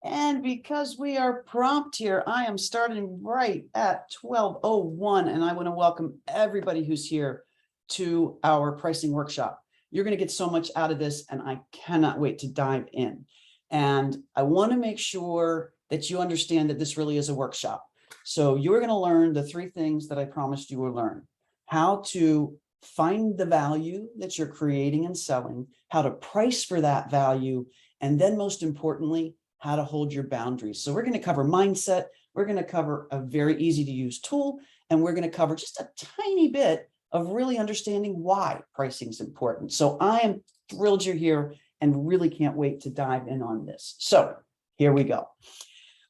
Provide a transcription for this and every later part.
And because we are prompt here, I am starting right at 12:01, and I want to welcome everybody who's here to our pricing workshop. You're going to get so much out of this, and I cannot wait to dive in. And I want to make sure that you understand that this really is a workshop. So you're going to learn the three things that I promised you will learn: how to find the value that you're creating and selling, how to price for that value, and then most importantly, how to hold your boundaries. So we're going to cover mindset. We're going to cover a very easy to use tool, and we're going to cover just a tiny bit of really understanding why pricing is important. So I am thrilled you're here and really can't wait to dive in on this. So here we go.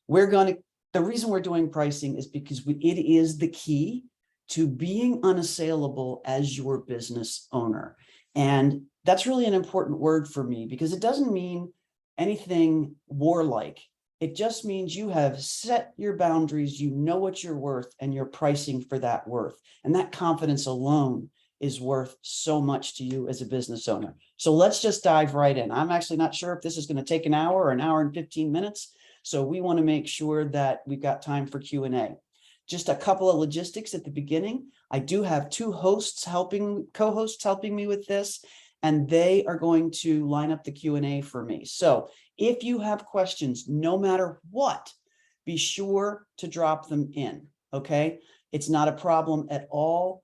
The reason we're doing pricing is because it is the key to being unassailable as your business owner. And that's really an important word for me because it doesn't mean anything warlike. It just means you have set your boundaries, you know what you're worth, and you're pricing for that worth. And that confidence alone is worth so much to you as a business owner. So let's just dive right in. I'm actually not sure if this is going to take an hour or an hour and 15 minutes. So we want to make sure that we've got time for Q&A. Just a couple of logistics at the beginning. I do have two co-hosts helping me with this, and they are going to line up the Q&A for me. So if you have questions, no matter what, be sure to drop them in, okay? It's not a problem at all.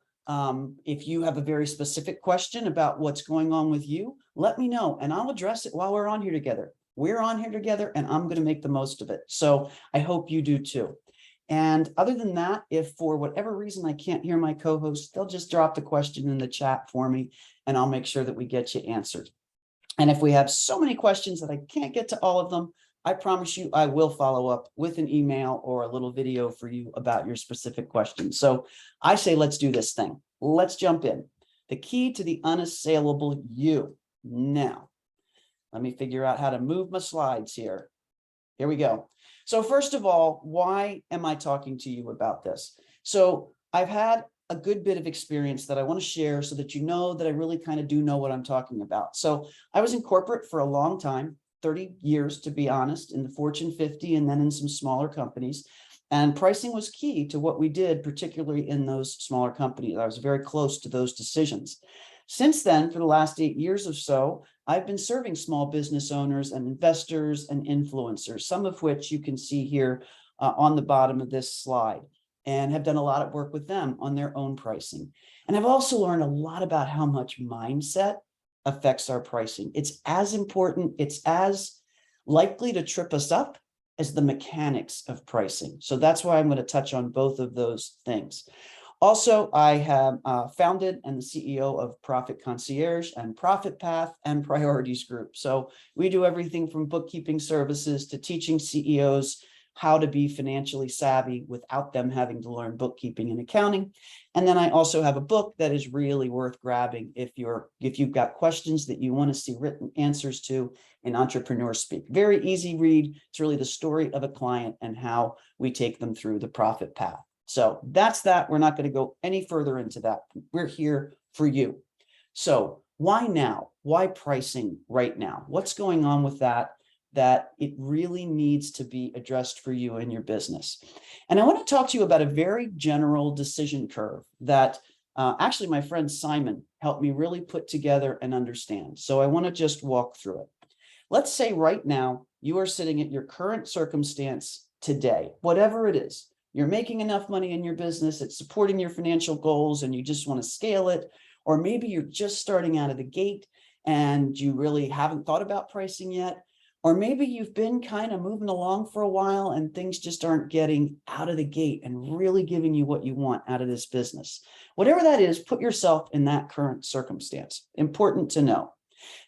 If you have a very specific question about what's going on with you, let me know, and I'll address it while we're on here together. We're on here together, and I'm going to make the most of it. So I hope you do too. And other than that, if for whatever reason I can't hear my co-host, they'll just drop the question in the chat for me, and I'll make sure that we get you answered. And if we have so many questions that I can't get to all of them, I promise you I will follow up with an email or a little video for you about your specific questions. So I say, let's do this thing. Let's jump in. The key to the unassailable you. Now, let me figure out how to move my slides here. Here we go. So first of all, why am I talking to you about this? So I've had a good bit of experience that I want to share so that you know that I really kind of do know what I'm talking about. So I was in corporate for a long time, 30 years to be honest, in the Fortune 50 and then in some smaller companies. And pricing was key to what we did, particularly in those smaller companies. I was very close to those decisions. Since then, for the last 8 years or so, I've been serving small business owners and investors and influencers, some of which you can see here on the bottom of this slide, and have done a lot of work with them on their own pricing. And I've also learned a lot about how much mindset affects our pricing. It's as important, it's as likely to trip us up as the mechanics of pricing. So that's why I'm going to touch on both of those things. Also, I have founded and the CEO of Profit Concierge and Profit Path and Priorities Group. So we do everything from bookkeeping services to teaching CEOs how to be financially savvy without them having to learn bookkeeping and accounting. And then I also have a book that is really worth grabbing if you've got questions that you want to see written answers to in entrepreneur speak. Very easy read. It's really the story of a client and how we take them through the profit path. So that's that. We're not going to go any further into that. We're here for you. So why now? Why pricing right now? What's going on with that it really needs to be addressed for you in your business? And I want to talk to you about a very general decision curve that actually my friend Simon helped me really put together and understand. So I want to just walk through it. Let's say right now you are sitting at your current circumstance today, whatever it is. You're making enough money in your business, it's supporting your financial goals, and you just want to scale it. Or maybe you're just starting out of the gate and you really haven't thought about pricing yet. Or maybe you've been kind of moving along for a while and things just aren't getting out of the gate and really giving you what you want out of this business. Whatever that is, put yourself in that current circumstance. Important to know.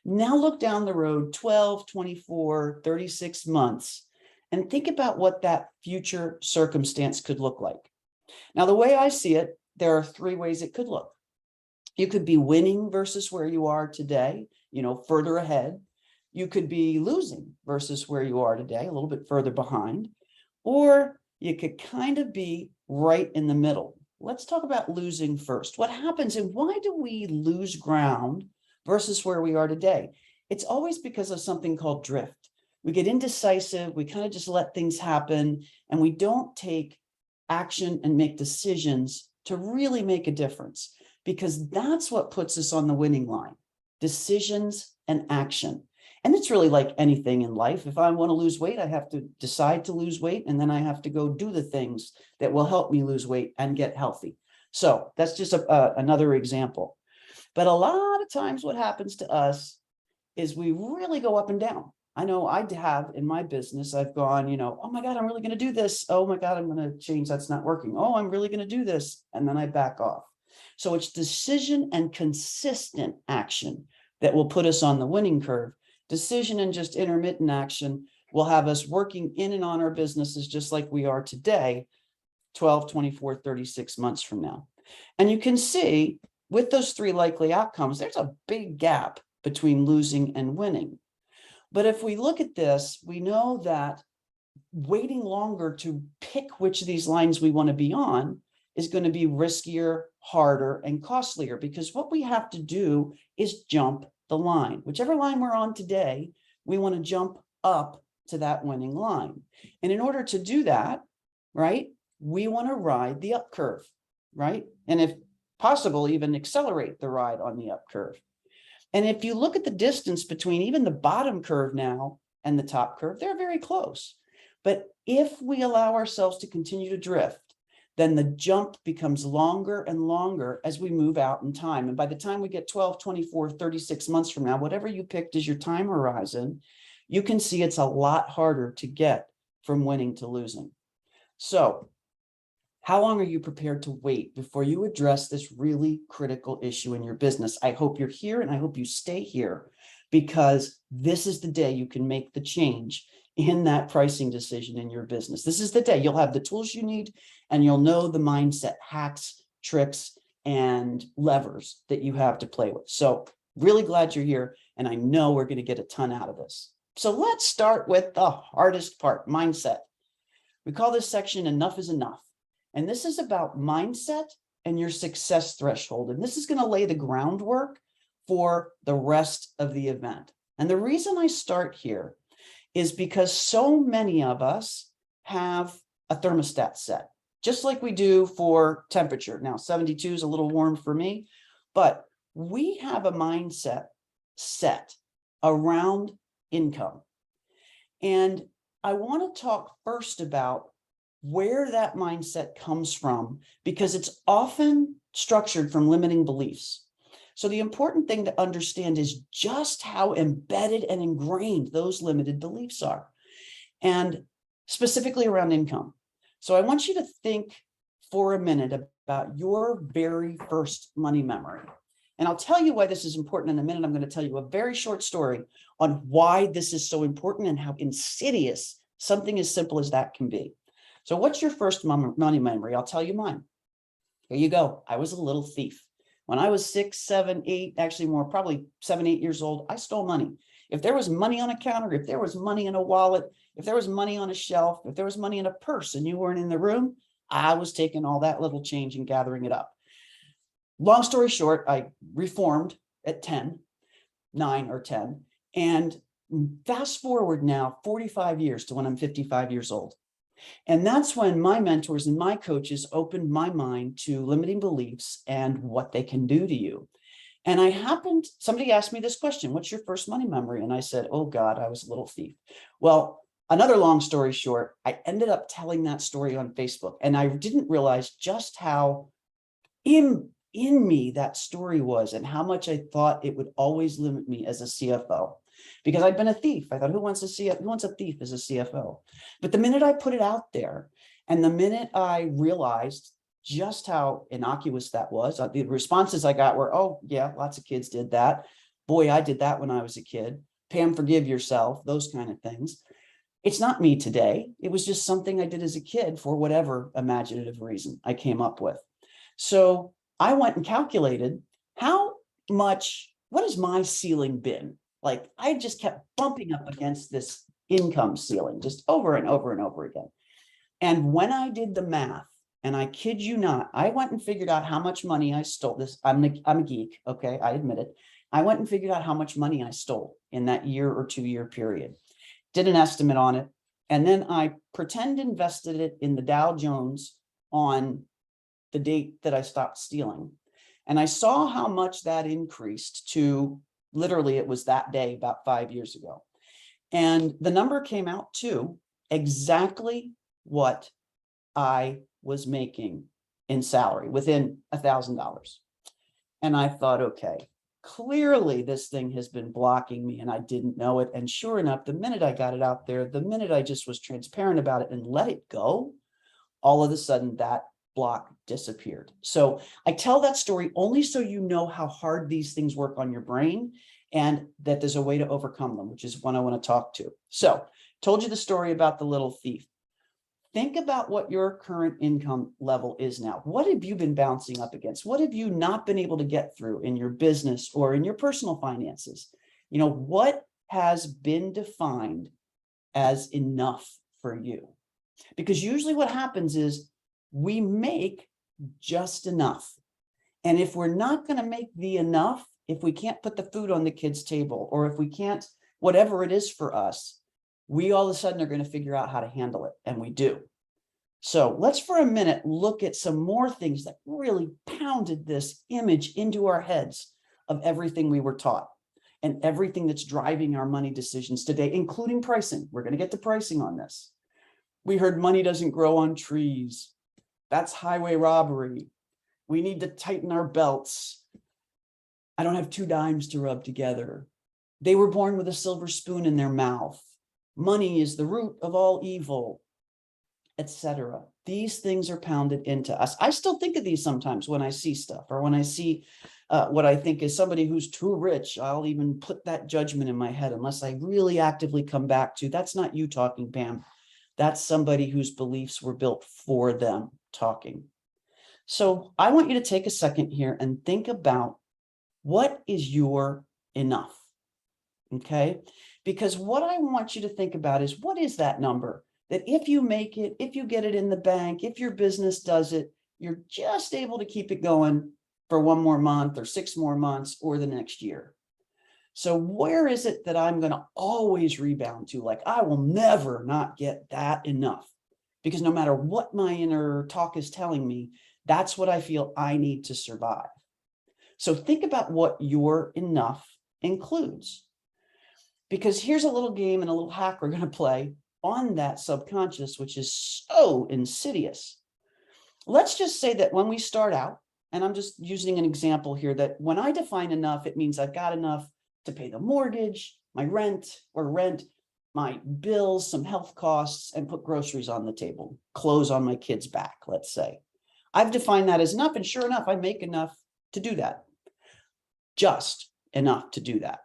Now look down the road 12, 24, 36 months and think about what that future circumstance could look like. Now, the way I see it, there are three ways it could look. You could be winning versus where you are today, further ahead. You could be losing versus where you are today, a little bit further behind. Or you could kind of be right in the middle. Let's talk about losing first. What happens and why do we lose ground versus where we are today? It's always because of something called drift. We get indecisive. We kind of just let things happen, and we don't take action and make decisions to really make a difference, because that's what puts us on the winning line: decisions and action. And it's really like anything in life. If I want to lose weight, I have to decide to lose weight, and then I have to go do the things that will help me lose weight and get healthy. So that's just another example. But a lot of times what happens to us is we really go up and down. I know I have in my business, I've gone, oh my God, I'm really going to do this. Oh my God, I'm going to change. That's not working. Oh, I'm really going to do this. And then I back off. So it's decision and consistent action that will put us on the winning curve. Decision and just intermittent action will have us working in and on our businesses just like we are today, 12, 24, 36 months from now. And you can see with those three likely outcomes, there's a big gap between losing and winning. But if we look at this, we know that waiting longer to pick which of these lines we want to be on is going to be riskier, harder, and costlier, because what we have to do is jump the line. Whichever line we're on today, we want to jump up to that winning line. And in order to do that, right, we want to ride the up curve, right? And if possible, even accelerate the ride on the up curve. And if you look at the distance between even the bottom curve now and the top curve, they're very close. But if we allow ourselves to continue to drift, then the jump becomes longer and longer as we move out in time. And by the time we get 12, 24, 36 months from now, whatever you picked as your time horizon, you can see it's a lot harder to get from winning to losing. So how long are you prepared to wait before you address this really critical issue in your business? I hope you're here, and I hope you stay here, because this is the day you can make the change in that pricing decision in your business. This is the day you'll have the tools you need, and you'll know the mindset hacks, tricks, and levers that you have to play with. So really glad you're here, and I know we're going to get a ton out of this. So let's start with the hardest part, mindset. We call this section Enough is Enough. And this is about mindset and your success threshold. And this is going to lay the groundwork for the rest of the event. And the reason I start here is because so many of us have a thermostat set, just like we do for temperature. Now, 72 is a little warm for me, but we have a mindset set around income. And I want to talk first about where that mindset comes from, because it's often structured from limiting beliefs. So the important thing to understand is just how embedded and ingrained those limited beliefs are, and specifically around income. So I want you to think for a minute about your very first money memory. And I'll tell you why this is important in a minute. I'm going to tell you a very short story on why this is so important and how insidious something as simple as that can be. So what's your first money memory? I'll tell you mine. Here you go. I was a little thief. When I was 6, 7, 8, actually more, probably 7, 8 years old, I stole money. If there was money on a counter, if there was money in a wallet, if there was money on a shelf, if there was money in a purse and you weren't in the room, I was taking all that little change and gathering it up. Long story short, I reformed at 10, 9 or 10. And fast forward now 45 years to when I'm 55 years old. And that's when my mentors and my coaches opened my mind to limiting beliefs and what they can do to you. And somebody asked me this question: what's your first money memory? And I said, oh God, I was a little thief. Well, another long story short, I ended up telling that story on Facebook, and I didn't realize just how in me that story was, and how much I thought it would always limit me as a CFO. Because I'd been a thief. I thought, who wants a thief as a CFO? But the minute I put it out there, and the minute I realized just how innocuous that was, the responses I got were, oh yeah, lots of kids did that. Boy, I did that when I was a kid. Pam, forgive yourself, those kind of things. It's not me today. It was just something I did as a kid for whatever imaginative reason I came up with. So I went and calculated what has my ceiling been? Like, I just kept bumping up against this income ceiling just over and over and over again. And when I did the math, and I kid you not, I went and figured out how much money I stole. I'm a geek, okay, I admit it. I went and figured out how much money I stole in that year or 2 year period. did an estimate on it, and then I pretend invested it in the Dow Jones on the date that I stopped stealing. And I saw how much that increased to literally, it was that day about 5 years ago. And the number came out to exactly what I was making in salary within $1,000. And I thought, okay, clearly this thing has been blocking me and I didn't know it. And sure enough, the minute I got it out there, the minute I just was transparent about it and let it go, all of a sudden that block disappeared. So I tell that story only so you know how hard these things work on your brain and that there's a way to overcome them, which is what I want to talk to. So told you the story about the little thief. Think about what your current income level is now. What have you been bouncing up against? What have you not been able to get through in your business or in your personal finances? You know, what has been defined as enough for you? Because usually what happens is we make just enough. And if we're not going to make the enough, if we can't put the food on the kids' table, or if we can't, whatever it is for us, we all of a sudden are going to figure out how to handle it. And we do. So let's for a minute look at some more things that really pounded this image into our heads of everything we were taught and everything that's driving our money decisions today, including pricing. We're going to get to pricing on this. We heard money doesn't grow on trees. That's highway robbery. We need to tighten our belts. I don't have 2 dimes to rub together. They were born with a silver spoon in their mouth. Money is the root of all evil, etc. These things are pounded into us. I still think of these sometimes when I see stuff, or when I see what I think is somebody who's too rich. I'll even put that judgment in my head unless I really actively come back to, that's not you talking, Pam. That's somebody whose beliefs were built for them talking. So I want you to take a second here and think about, what is your enough? Okay, because what I want you to think about is, what is that number that if you make it, if you get it in the bank, if your business does it, you're just able to keep it going for 1 more month or 6 more months or the next year? So where is it that I'm going to always rebound to? Like, I will never not get that enough, because no matter what my inner talk is telling me, that's what I feel I need to survive. So think about what your enough includes, because here's a little game and a little hack we're going to play on that subconscious, which is so insidious. Let's just say that when we start out, and I'm just using an example here, that when I define enough, it means I've got enough to pay the mortgage, my rent, my bills, some health costs, and put groceries on the table, clothes on my kids' back, let's say. I've defined that as enough, and sure enough, I make enough to do that. Just enough to do that.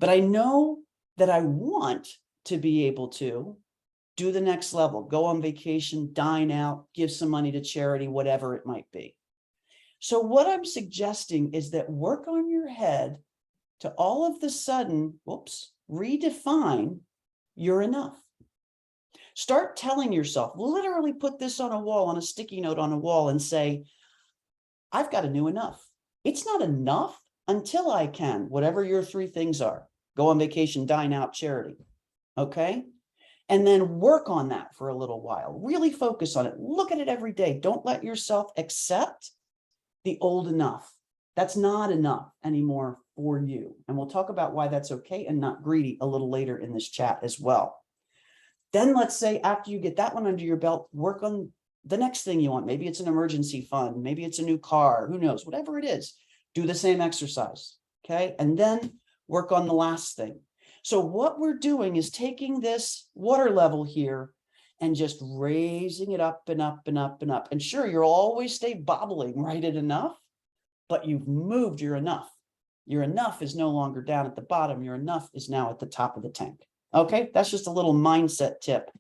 But I know that I want to be able to do the next level, go on vacation, dine out, give some money to charity, whatever it might be. So what I'm suggesting is that work on your head to all of the sudden, redefine your enough. Start telling yourself, literally put this on a wall, on a sticky note on a wall, and say, I've got a new enough. It's not enough until I can, whatever your 3 things are: go on vacation, dine out, charity. Okay. And then work on that for a little while. Really focus on it. Look at it every day. Don't let yourself accept the old enough. That's not enough anymore for you. And we'll talk about why that's okay and not greedy a little later in this chat as well. Then let's say after you get that one under your belt, work on the next thing you want. Maybe it's an emergency fund. Maybe it's a new car. Who knows? Whatever it is, do the same exercise. Okay. And then work on the last thing. So what we're doing is taking this water level here and just raising it up and up and up and up. And sure, you'll always stay bobbling right at enough, but you've moved your enough. Your enough is no longer down at the bottom. Your enough is now at the top of the tank. Okay, that's just a little mindset tip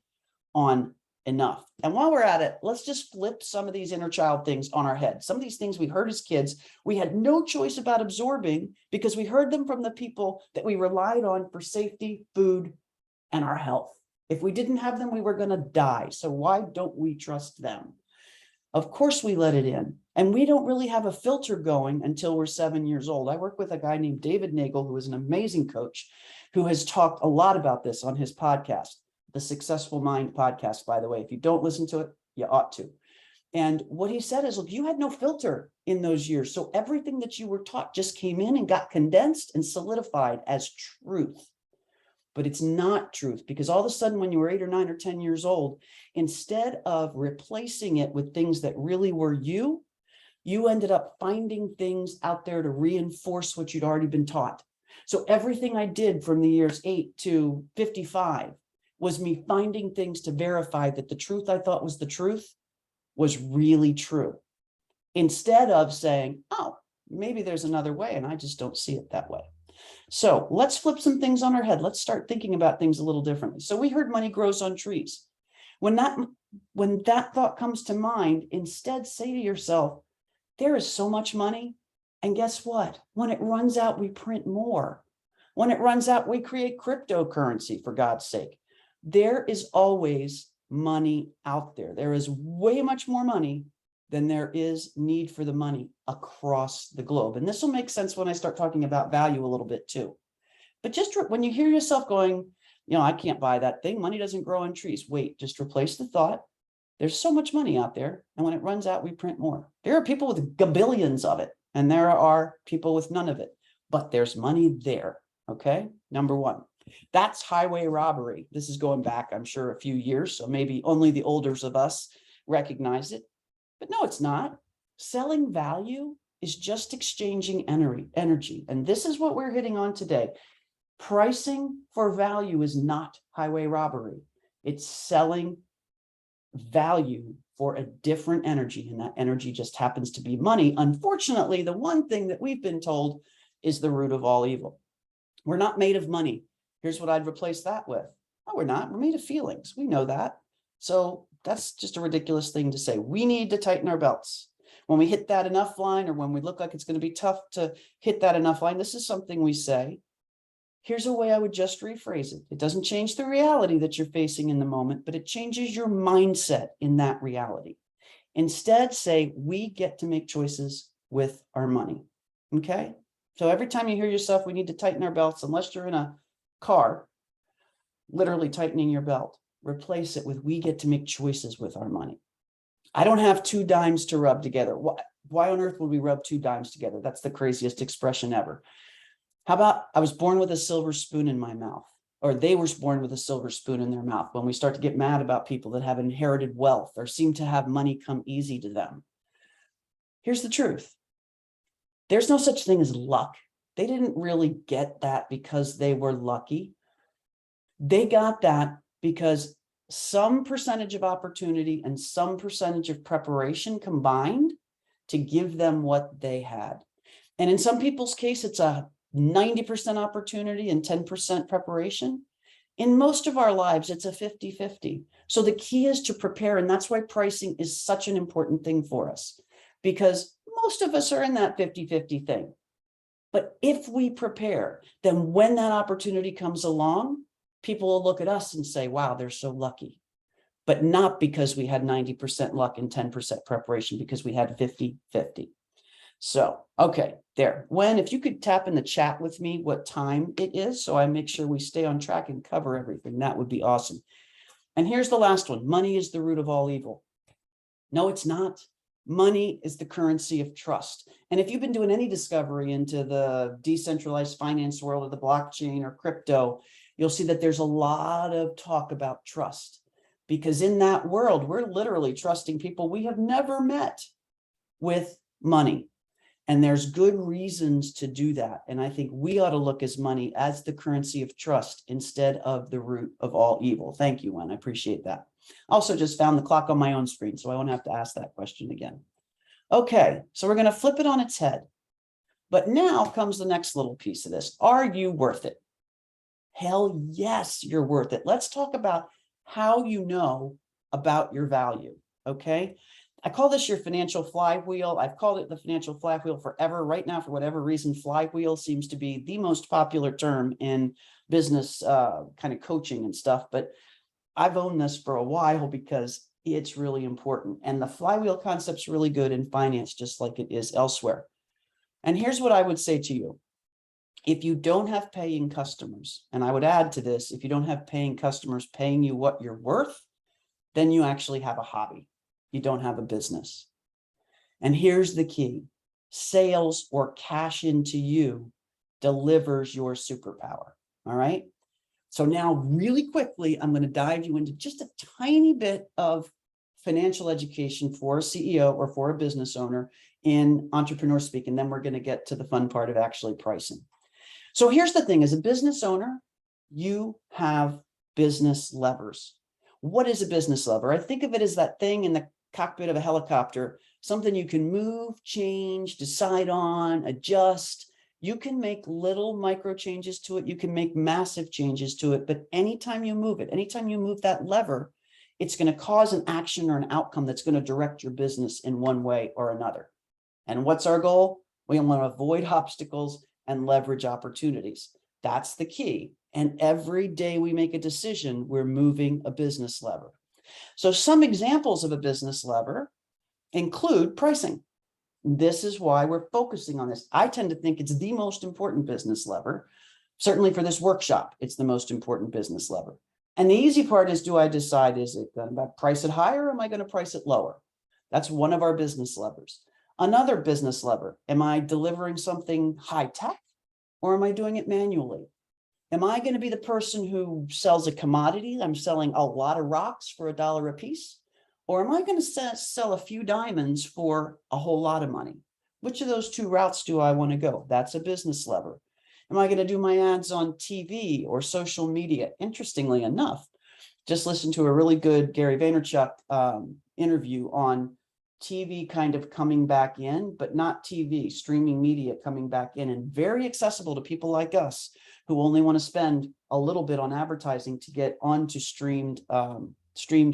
on enough. And while we're at it, let's just flip some of these inner child things on our head. Some of these things we heard as kids, we had no choice about absorbing because we heard them from the people that we relied on for safety, food, and our health. If we didn't have them, we were going to die. So why don't we trust them? Of course we let it in. And we don't really have a filter going until we're 7 years old. I work with a guy named David Nagel, who is an amazing coach. who has talked a lot about this on his podcast, the Successful Mind podcast, by the way. If you don't listen to it, you ought to. And what he said is, look, you had no filter in those years. So everything that you were taught just came in and got condensed and solidified as truth. But it's not truth, because all of a sudden, when you were 8 or 9 or 10 years old, instead of replacing it with things that really were you, you ended up finding things out there to reinforce what you'd already been taught. So everything I did from the years 8 to 55 was me finding things to verify that the truth I thought was the truth was really true, instead of saying, oh, maybe there's another way and I just don't see it that way. So let's flip some things on our head. Let's start thinking about things a little differently. So we heard money grows on trees. When that thought comes to mind, instead say to yourself, there is so much money. And guess what? When it runs out, we print more. When it runs out, we create cryptocurrency, for God's sake. There is always money out there. There is way much more money than there is need for the money across the globe. And this will make sense when I start talking about value a little bit too. But just when you hear yourself going, I can't buy that thing. Money doesn't grow on trees. Wait, just replace the thought. There's so much money out there. And when it runs out, we print more. There are people with gabillions of it, and there are people with none of it, but there's money there. Okay. Number one, that's highway robbery. This is going back, I'm sure, a few years. So maybe only the olders of us recognize it. But no, it's not. Selling value is just exchanging energy. And this is what we're hitting on today. Pricing for value is not highway robbery. It's selling value for a different energy. And that energy just happens to be money. Unfortunately, the one thing that we've been told is the root of all evil. We're not made of money. Here's what I'd replace that with. No, we're not. We're made of feelings. We know that. So that's just a ridiculous thing to say. We need to tighten our belts. When we hit that enough line, or when we look like it's going to be tough to hit that enough line, this is something we say. Here's a way I would just rephrase it. It doesn't change the reality that you're facing in the moment, but it changes your mindset in that reality. Instead, say, we get to make choices with our money. Okay? So every time you hear yourself, we need to tighten our belts, unless you're in a car, literally tightening your belt, replace it with, we get to make choices with our money. I don't have 2 dimes to rub together. Why on earth would we rub 2 dimes together? That's the craziest expression ever. How about, I was born with a silver spoon in my mouth, or they were born with a silver spoon in their mouth. When we start to get mad about people that have inherited wealth or seem to have money come easy to them. Here's the truth. There's no such thing as luck. They didn't really get that because they were lucky. They got that because some percentage of opportunity and some percentage of preparation combined to give them what they had. And in some people's case, it's a 90% opportunity and 10% preparation. In most of our lives, it's a 50-50. So the key is to prepare. And that's why pricing is such an important thing for us, because most of us are in that 50-50 thing. But if we prepare, then when that opportunity comes along, people will look at us and say, wow, they're so lucky. But not because we had 90% luck and 10% preparation, because we had 50-50. So, okay, there. If you could tap in the chat with me what time it is, so I make sure we stay on track and cover everything, that would be awesome. And here's the last one. Money is the root of all evil. No, it's not. Money is the currency of trust. And if you've been doing any discovery into the decentralized finance world, or the blockchain or crypto, you'll see that there's a lot of talk about trust. Because in that world, we're literally trusting people we have never met with money. And there's good reasons to do that. And I think we ought to look at money as the currency of trust instead of the root of all evil. Thank you, Wen. I appreciate that. Also just found the clock on my own screen, so I won't have to ask that question again. Okay, so we're going to flip it on its head. But now comes the next little piece of this. Are you worth it? Hell yes, you're worth it. Let's talk about how you know about your value, okay? I call this your financial flywheel. I've called it the financial flywheel forever. Right now, for whatever reason, flywheel seems to be the most popular term in business kind of coaching and stuff. But I've owned this for a while because it's really important. And the flywheel concept's really good in finance, just like it is elsewhere. And here's what I would say to you. If you don't have paying customers, and I would add to this, if you don't have paying customers paying you what you're worth, then you actually have a hobby. You don't have a business. And here's the key: sales or cash into you delivers your superpower. All right. So now really quickly, I'm going to dive you into just a tiny bit of financial education for a CEO or for a business owner in entrepreneur speak. And then we're going to get to the fun part of actually pricing. So here's the thing: as a business owner, you have business levers. What is a business lever? I think of it as that thing in the cockpit of a helicopter, something you can move, change, decide on, adjust. You can make little micro changes to it. You can make massive changes to it. But anytime you move it, anytime you move that lever, it's going to cause an action or an outcome that's going to direct your business in one way or another. And what's our goal? We want to avoid obstacles and leverage opportunities. That's the key. And every day we make a decision, we're moving a business lever. So some examples of a business lever include pricing. This is why we're focusing on this. I tend to think it's the most important business lever. Certainly for this workshop, it's the most important business lever. And the easy part is, do I decide, is it going to price it higher or am I going to price it lower? That's one of our business levers. Another business lever: am I delivering something high tech or am I doing it manually? Am I going to be the person who sells a commodity? I'm selling a lot of rocks for $1 a piece. Or am I going to sell a few diamonds for a whole lot of money? Which of those two routes do I want to go? That's a business lever. Am I going to do my ads on TV or social media? Interestingly enough, just listened to a really good Gary Vaynerchuk interview on TV kind of coming back in, but not TV, streaming media coming back in, and very accessible to people like us who only want to spend a little bit on advertising to get onto streamed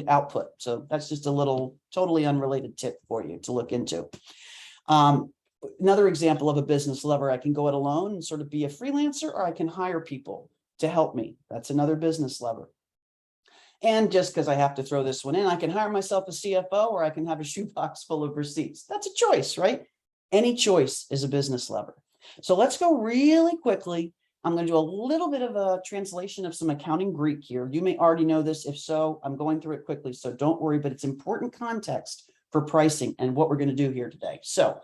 output. So that's just a little totally unrelated tip for you to look into. Another example of a business lever: I can go it alone and sort of be a freelancer, or I can hire people to help me. That's another business lever. And just because I have to throw this one in, I can hire myself a CFO, or I can have a shoebox full of receipts. That's a choice, right? Any choice is a business lever. So let's go really quickly. I'm going to do a little bit of a translation of some accounting Greek here. You may already know this. If so, I'm going through it quickly, so don't worry, but it's important context for pricing and what we're going to do here today. So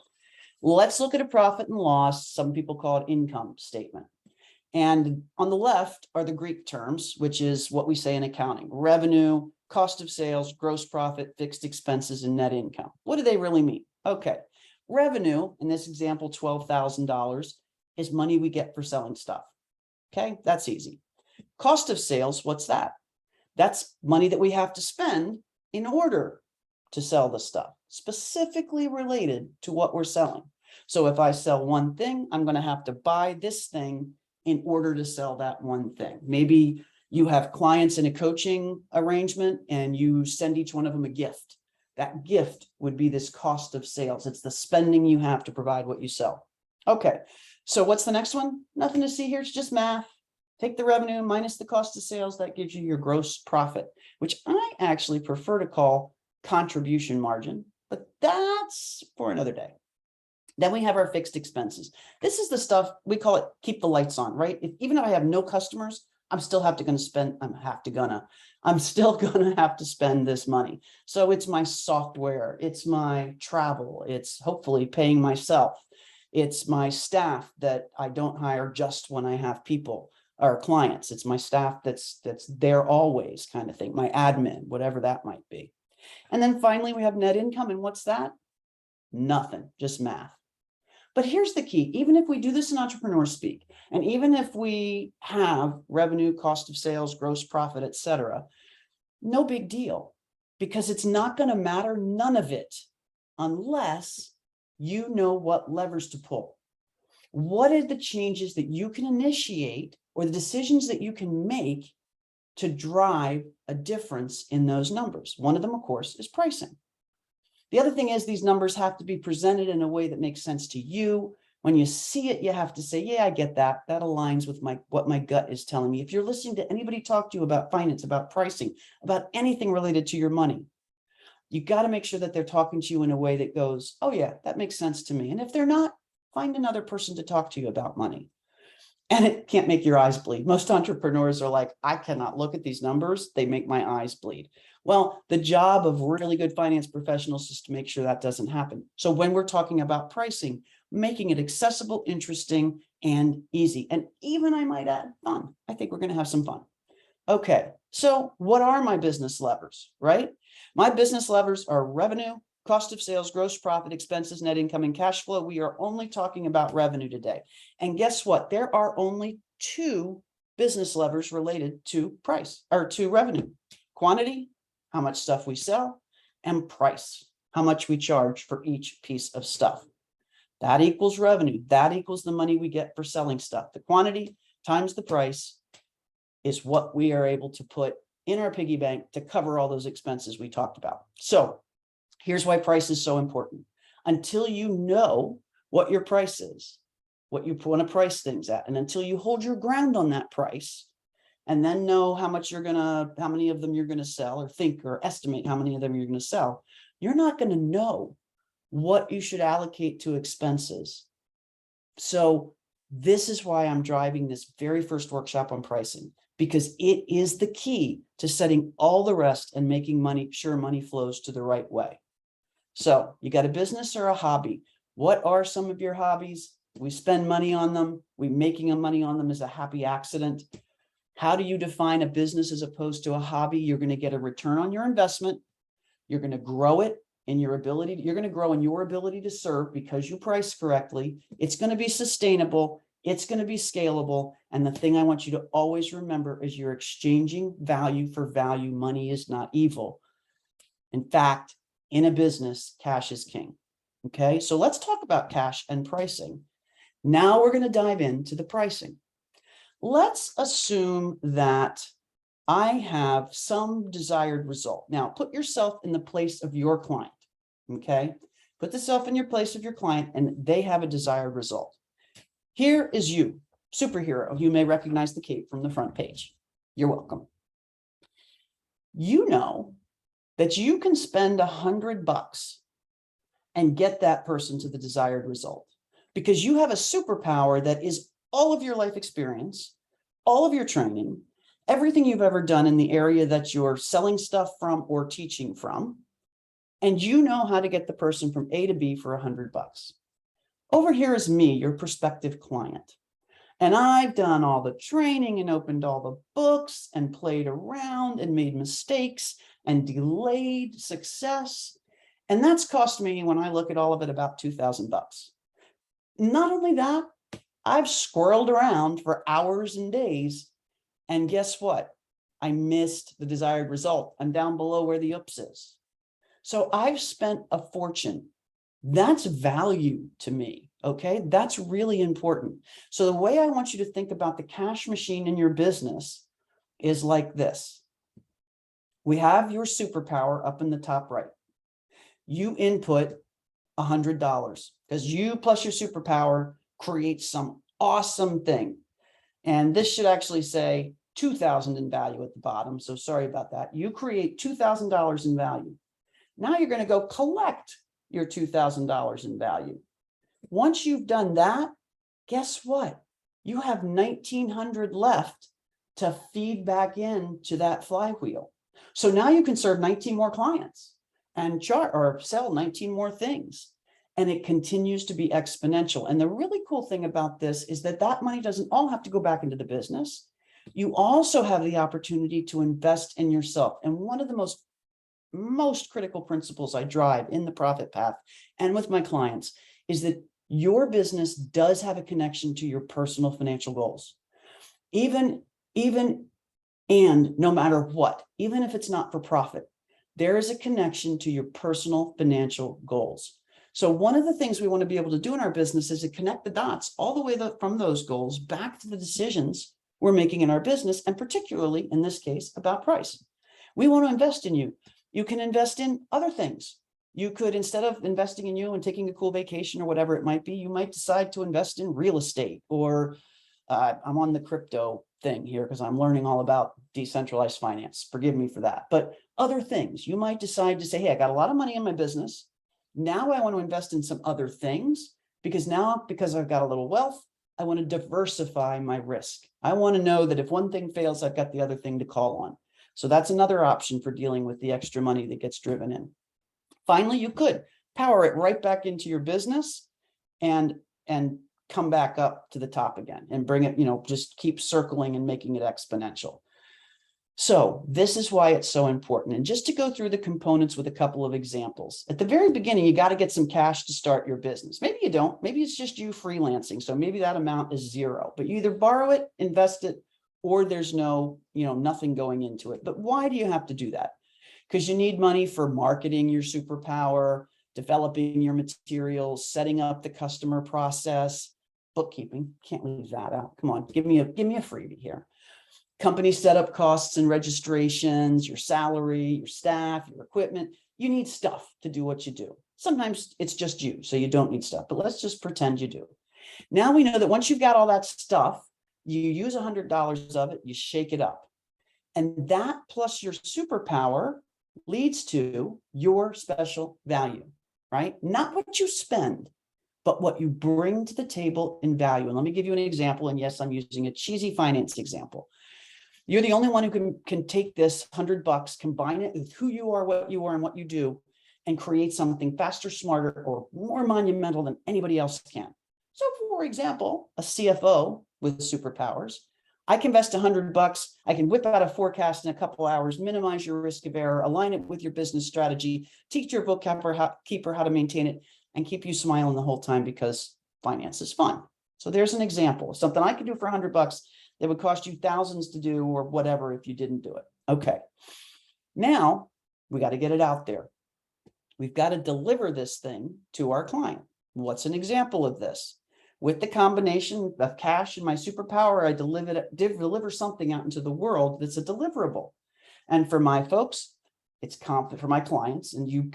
let's look at a profit and loss. Some people call it income statement. And on the left are the Greek terms, which is what we say in accounting: revenue, cost of sales, gross profit, fixed expenses, and net income. What do they really mean? Okay. Revenue, in this example, $12,000, is money we get for selling stuff. Okay, that's easy. Cost of sales, what's that? That's money that we have to spend in order to sell the stuff, specifically related to what we're selling. So if I sell one thing, I'm going to have to buy this thing in order to sell that one thing. Maybe you have clients in a coaching arrangement and you send each one of them a gift. That gift would be this cost of sales. It's the spending you have to provide what you sell. Okay, so what's the next one? Nothing to see here. It's just math. Take the revenue minus the cost of sales. That gives you your gross profit, which I actually prefer to call contribution margin, but that's for another day. Then we have our fixed expenses. This is the stuff we call it keep the lights on, right? Even if I have no customers, I'm still still going to have to spend this money. So it's my software, it's my travel, it's hopefully paying myself, it's my staff that I don't hire just when I have people or clients. It's my staff that's there always, kind of thing, my admin, whatever that might be. And then finally, we have net income. And what's that? Nothing, just math. But here's the key: even if we do this in entrepreneur speak, and even if we have revenue, cost of sales, gross profit, etc., no big deal, because it's not going to matter, none of it, unless you know what levers to pull. What are the changes that you can initiate or the decisions that you can make to drive a difference in those numbers? One of them, of course, is pricing. The other thing is these numbers have to be presented in a way that makes sense to you. When you see it, you have to say, yeah, I get that. That aligns with what my gut is telling me. If you're listening to anybody talk to you about finance, about pricing, about anything related to your money, you got to make sure that they're talking to you in a way that goes, oh yeah, that makes sense to me. And if they're not, find another person to talk to you about money. and it can't make your eyes bleed. Most entrepreneurs are like, I cannot look at these numbers. They make my eyes bleed. Well, the job of really good finance professionals is to make sure that doesn't happen. So when we're talking about pricing, making it accessible, interesting, and easy, and even I might add fun. I think we're going to have some fun. Okay, so what are my business levers, right? My business levers are revenue, cost of sales, gross profit, expenses, net income, and cash flow. We are only talking about revenue today. And guess what? There are only two business levers related to price or to revenue: quantity, how much stuff we sell, and price, how much we charge for each piece of stuff. That equals revenue. That equals the money we get for selling stuff. The quantity times the price is what we are able to put in our piggy bank to cover all those expenses we talked about. So here's why price is so important. Until you know what your price is, what you want to price things at, and until you hold your ground on that price, and then know how many of them you're going to sell, or think or estimate how many of them you're going to sell, you're not going to know what you should allocate to expenses. So this is why I'm driving this very first workshop on pricing, because it is the key to setting all the rest and making sure money flows to the right way. So you got a business or a hobby. What are some of your hobbies? We spend money on them. Making money on them is a happy accident. How do you define a business as opposed to a hobby? You're going to get a return on your investment. You're going to grow it in your ability. You're going to grow in your ability to serve because you price correctly. It's going to be sustainable. It's going to be scalable. And the thing I want you to always remember is you're exchanging value for value. Money is not evil. In fact, in a business, cash is king. Okay, so let's talk about cash and pricing. Now we're going to dive into the pricing. Let's assume that I have some desired result. Now, put yourself in the place of your client. Okay, put yourself in your place of your client, and they have a desired result. Here is you, superhero. You may recognize the cape from the front page. You're welcome. You know that you can spend $100 and get that person to the desired result because you have a superpower that is all of your life experience, all of your training, everything you've ever done in the area that you're selling stuff from or teaching from, and you know how to get the person from A to B for $100. Over here is me, your prospective client. And I've done all the training and opened all the books and played around and made mistakes and delayed success. And that's cost me, when I look at all of it, about $2,000. Not only that, I've squirreled around for hours and days. And guess what? I missed the desired result. I'm down below where the oops is. So I've spent a fortune. That's value to me. Okay, that's really important. So the way I want you to think about the cash machine in your business is like this. We have your superpower up in the top right. You input $100 because you plus your superpower creates some awesome thing. And this should actually say 2,000 in value at the bottom. So sorry about that. You create $2,000 in value. Now you're going to go collect your $2,000 in value. Once you've done that, guess what? You have 1,900 left to feed back into that flywheel. So now you can serve 19 more clients and sell 19 more things. And it continues to be exponential. And the really cool thing about this is that that money doesn't all have to go back into the business. You also have the opportunity to invest in yourself. And one of the most critical principles I drive in the profit path and with my clients is that your business does have a connection to your personal financial goals. And no matter what, even if it's not for profit, there is a connection to your personal financial goals. So one of the things we want to be able to do in our business is to connect the dots all the way from those goals back to the decisions we're making in our business, and particularly in this case about price. We want to invest in you. You can invest in other things. You could, instead of investing in you and taking a cool vacation or whatever it might be, you might decide to invest in real estate, or I'm on the crypto thing here because I'm learning all about decentralized finance. Forgive me for that. But other things, you might decide to say, hey, I got a lot of money in my business. Now I want to invest in some other things because I've got a little wealth, I want to diversify my risk. I want to know that if one thing fails, I've got the other thing to call on. So that's another option for dealing with the extra money that gets driven in. Finally, you could power it right back into your business and come back up to the top again and bring it, just keep circling and making it exponential. So this is why it's so important. And just to go through the components with a couple of examples. At the very beginning, you got to get some cash to start your business. Maybe you don't. Maybe it's just you freelancing. So maybe that amount is zero, but you either borrow it, invest it, or there's nothing going into it. But why do you have to do that? Because you need money for marketing your superpower, developing your materials, setting up the customer process, bookkeeping. Can't leave that out. Come on, give me a freebie here. Company setup costs and registrations, your salary, your staff, your equipment. You need stuff to do what you do. Sometimes it's just you, so you don't need stuff, but let's just pretend you do. Now we know that once you've got all that stuff, you use $100 of it, you shake it up. And that plus your superpower leads to your special value, right? Not what you spend, but what you bring to the table in value. And let me give you an example. And yes, I'm using a cheesy finance example. You're the only one who can take this $100, combine it with who you are, and what you do, and create something faster, smarter, or more monumental than anybody else can. So for example, a CFO with superpowers, I can invest $100. I can whip out a forecast in a couple hours, minimize your risk of error, align it with your business strategy, teach your bookkeeper how to maintain it, and keep you smiling the whole time because finance is fun. So there's an example of something I could do for $100 that would cost you thousands to do or whatever if you didn't do it. Okay. Now we got to get it out there. We've got to deliver this thing to our client. What's an example of this? With the combination of cash and my superpower, I deliver something out into the world that's a deliverable. And for my folks, it's confident for my clients, and you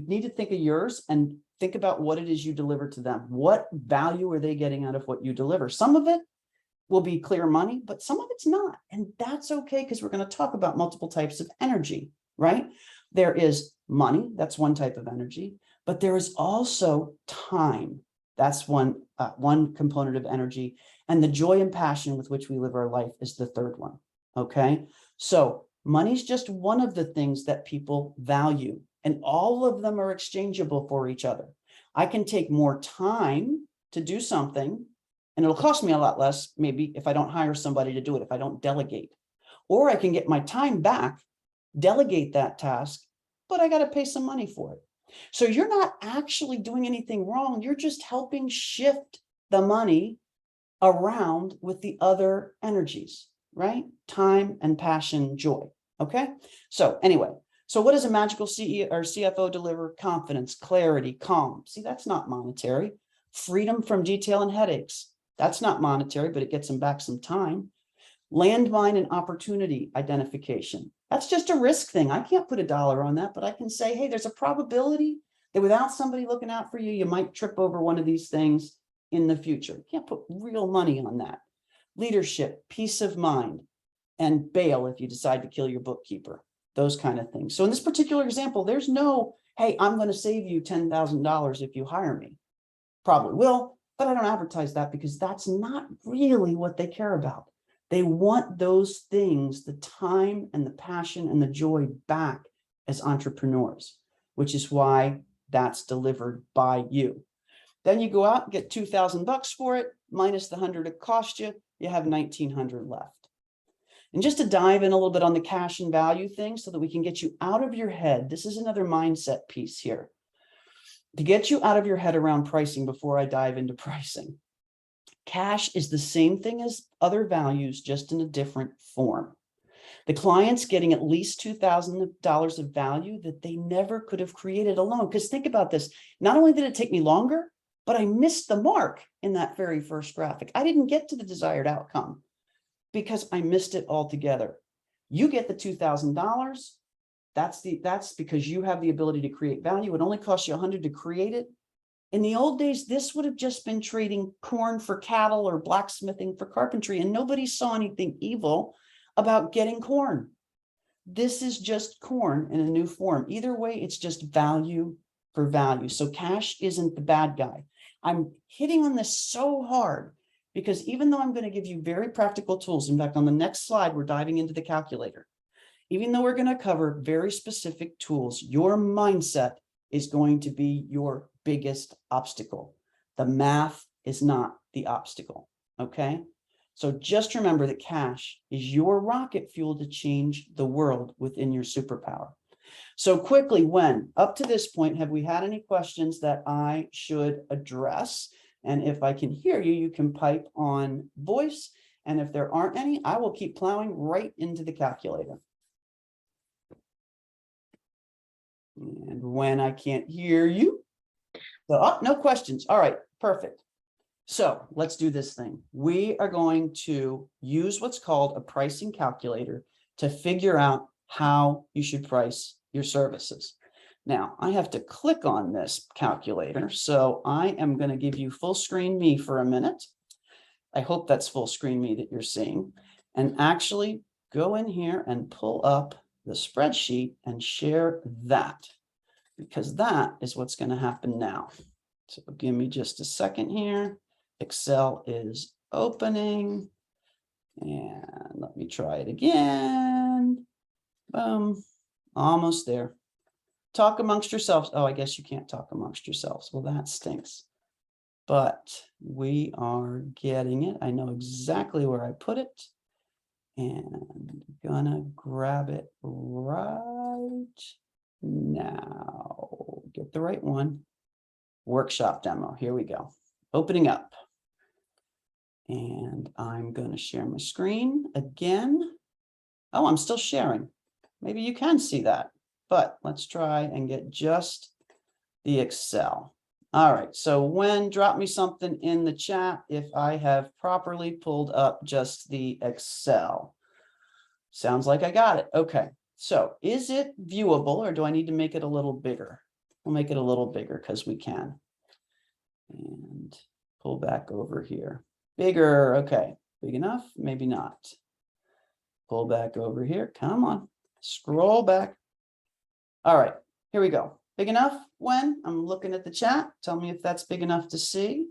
need to think of yours and think about what it is you deliver to them. What value are they getting out of what you deliver? Some of it will be clear money, but some of it's not. And that's okay, because we're going to talk about multiple types of energy, right? There is money, that's one type of energy, but there is also time. That's one component of energy. And the joy and passion with which we live our life is the third one. Okay. So money's just one of the things that people value, and all of them are exchangeable for each other. I can take more time to do something, and it'll cost me a lot less, maybe if I don't hire somebody to do it, if I don't delegate. Or I can get my time back, delegate that task, but I got to pay some money for it. So you're not actually doing anything wrong. You're just helping shift the money around with the other energies, right? Time and passion, joy. Okay. So anyway, so what does a magical CEO or CFO deliver? Confidence, clarity, calm. See, that's not monetary. Freedom from detail and headaches. That's not monetary, but it gets them back some time. Landmine and opportunity identification. That's just a risk thing. I can't put a dollar on that, but I can say, hey, there's a probability that without somebody looking out for you, you might trip over one of these things in the future. You can't put real money on that. Leadership, peace of mind, and bail if you decide to kill your bookkeeper, those kind of things. So in this particular example, there's no, hey, I'm going to save you $10,000 if you hire me. Probably will, but I don't advertise that because that's not really what they care about. They want those things, the time and the passion and the joy back as entrepreneurs, which is why that's delivered by you. Then you go out and get $2,000 for it, minus the 100 it cost you, you have 1,900 left. And just to dive in a little bit on the cash and value thing so that we can get you out of your head, this is another mindset piece here. To get you out of your head around pricing before I dive into pricing. Cash is the same thing as other values, just in a different form. The client's getting at least $2,000 of value that they never could have created alone. Because think about this, not only did it take me longer, but I missed the mark in that very first graphic. I didn't get to the desired outcome because I missed it altogether. You get the $2,000. That's because you have the ability to create value. It only costs you $100 to create it. In the old days, this would have just been trading corn for cattle or blacksmithing for carpentry, and nobody saw anything evil about getting corn. This is just corn in a new form. Either way, it's just value for value. So cash isn't the bad guy. I'm hitting on this so hard Because even though I'm going to give you very practical tools, in fact, on the next slide, we're diving into the calculator. Even though we're going to cover very specific tools, your mindset is going to be your biggest obstacle. The math is not the obstacle, okay? So just remember that cash is your rocket fuel to change the world within your superpower. So quickly, up to this point, have we had any questions that I should address? And if I can hear you, you can pipe on voice. And if there aren't any, I will keep plowing right into the calculator. And when I can't hear you, so, no questions. All right, perfect. So let's do this thing. We are going to use what's called a pricing calculator to figure out how you should price your services. Now, I have to click on this calculator, so I am going to give you full screen me for a minute. I hope that's full screen me that you're seeing, and actually go in here and pull up the spreadsheet and share that, because that is what's going to happen now. So give me just a second here. Excel is opening, and let me try it again. Boom, almost there. Talk amongst yourselves. Oh, I guess you can't talk amongst yourselves. Well, that stinks. But we are getting it. I know exactly where I put it. And gonna grab it right now. Get the right one. Workshop demo. Here we go. Opening up. And I'm going to share my screen again. Oh, I'm still sharing. Maybe you can see that. But let's try and get just the Excel. All right, so drop me something in the chat if I have properly pulled up just the Excel. Sounds like I got it. Okay, so is it viewable, or do I need to make it a little bigger? We'll make it a little bigger because we can. And pull back over here. Bigger, okay. Big enough? Maybe not. Pull back over here. Come on, scroll back. All right, here we go. Big enough? When? I'm looking at the chat. Tell me if that's big enough to see.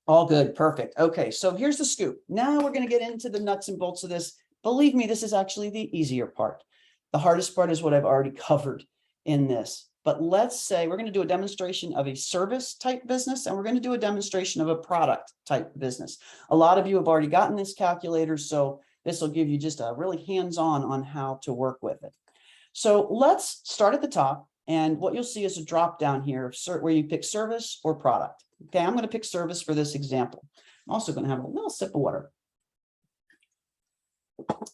All good, perfect. Okay, so here's the scoop. Now we're going to get into the nuts and bolts of this. Believe me, this is actually the easier part. The hardest part is what I've already covered in this. But let's say we're going to do a demonstration of a service type business, and we're going to do a demonstration of a product type business. A lot of you have already gotten this calculator, so this will give you just a really hands-on on how to work with it. So let's start at the top, and what you'll see is a drop down here where you pick service or product. Okay, I'm going to pick service for this example. I'm also going to have a little sip of water.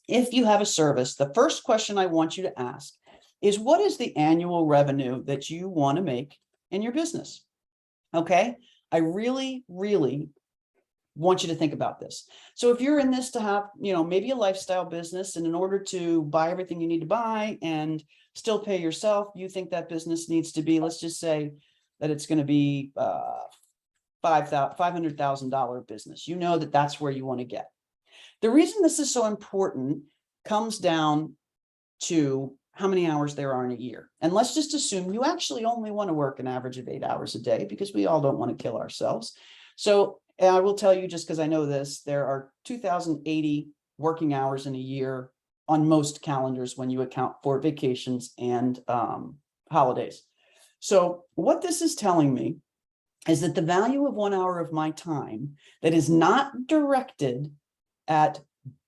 If you have a service, the first question I want you to ask is, what is the annual revenue that you want to make in your business? Okay, I really, really want you to think about this. So if you're in this to have, maybe a lifestyle business, and in order to buy everything you need to buy and still pay yourself, you think that business needs to be, let's just say that it's going to be $500,000 business. You know that that's where you want to get. The reason this is so important comes down to how many hours there are in a year. And let's just assume you actually only want to work an average of 8 hours a day, because we all don't want to kill ourselves. So I will tell you, just because I know this, there are 2,080 working hours in a year on most calendars when you account for vacations and holidays. So what this is telling me is that the value of 1 hour of my time that is not directed at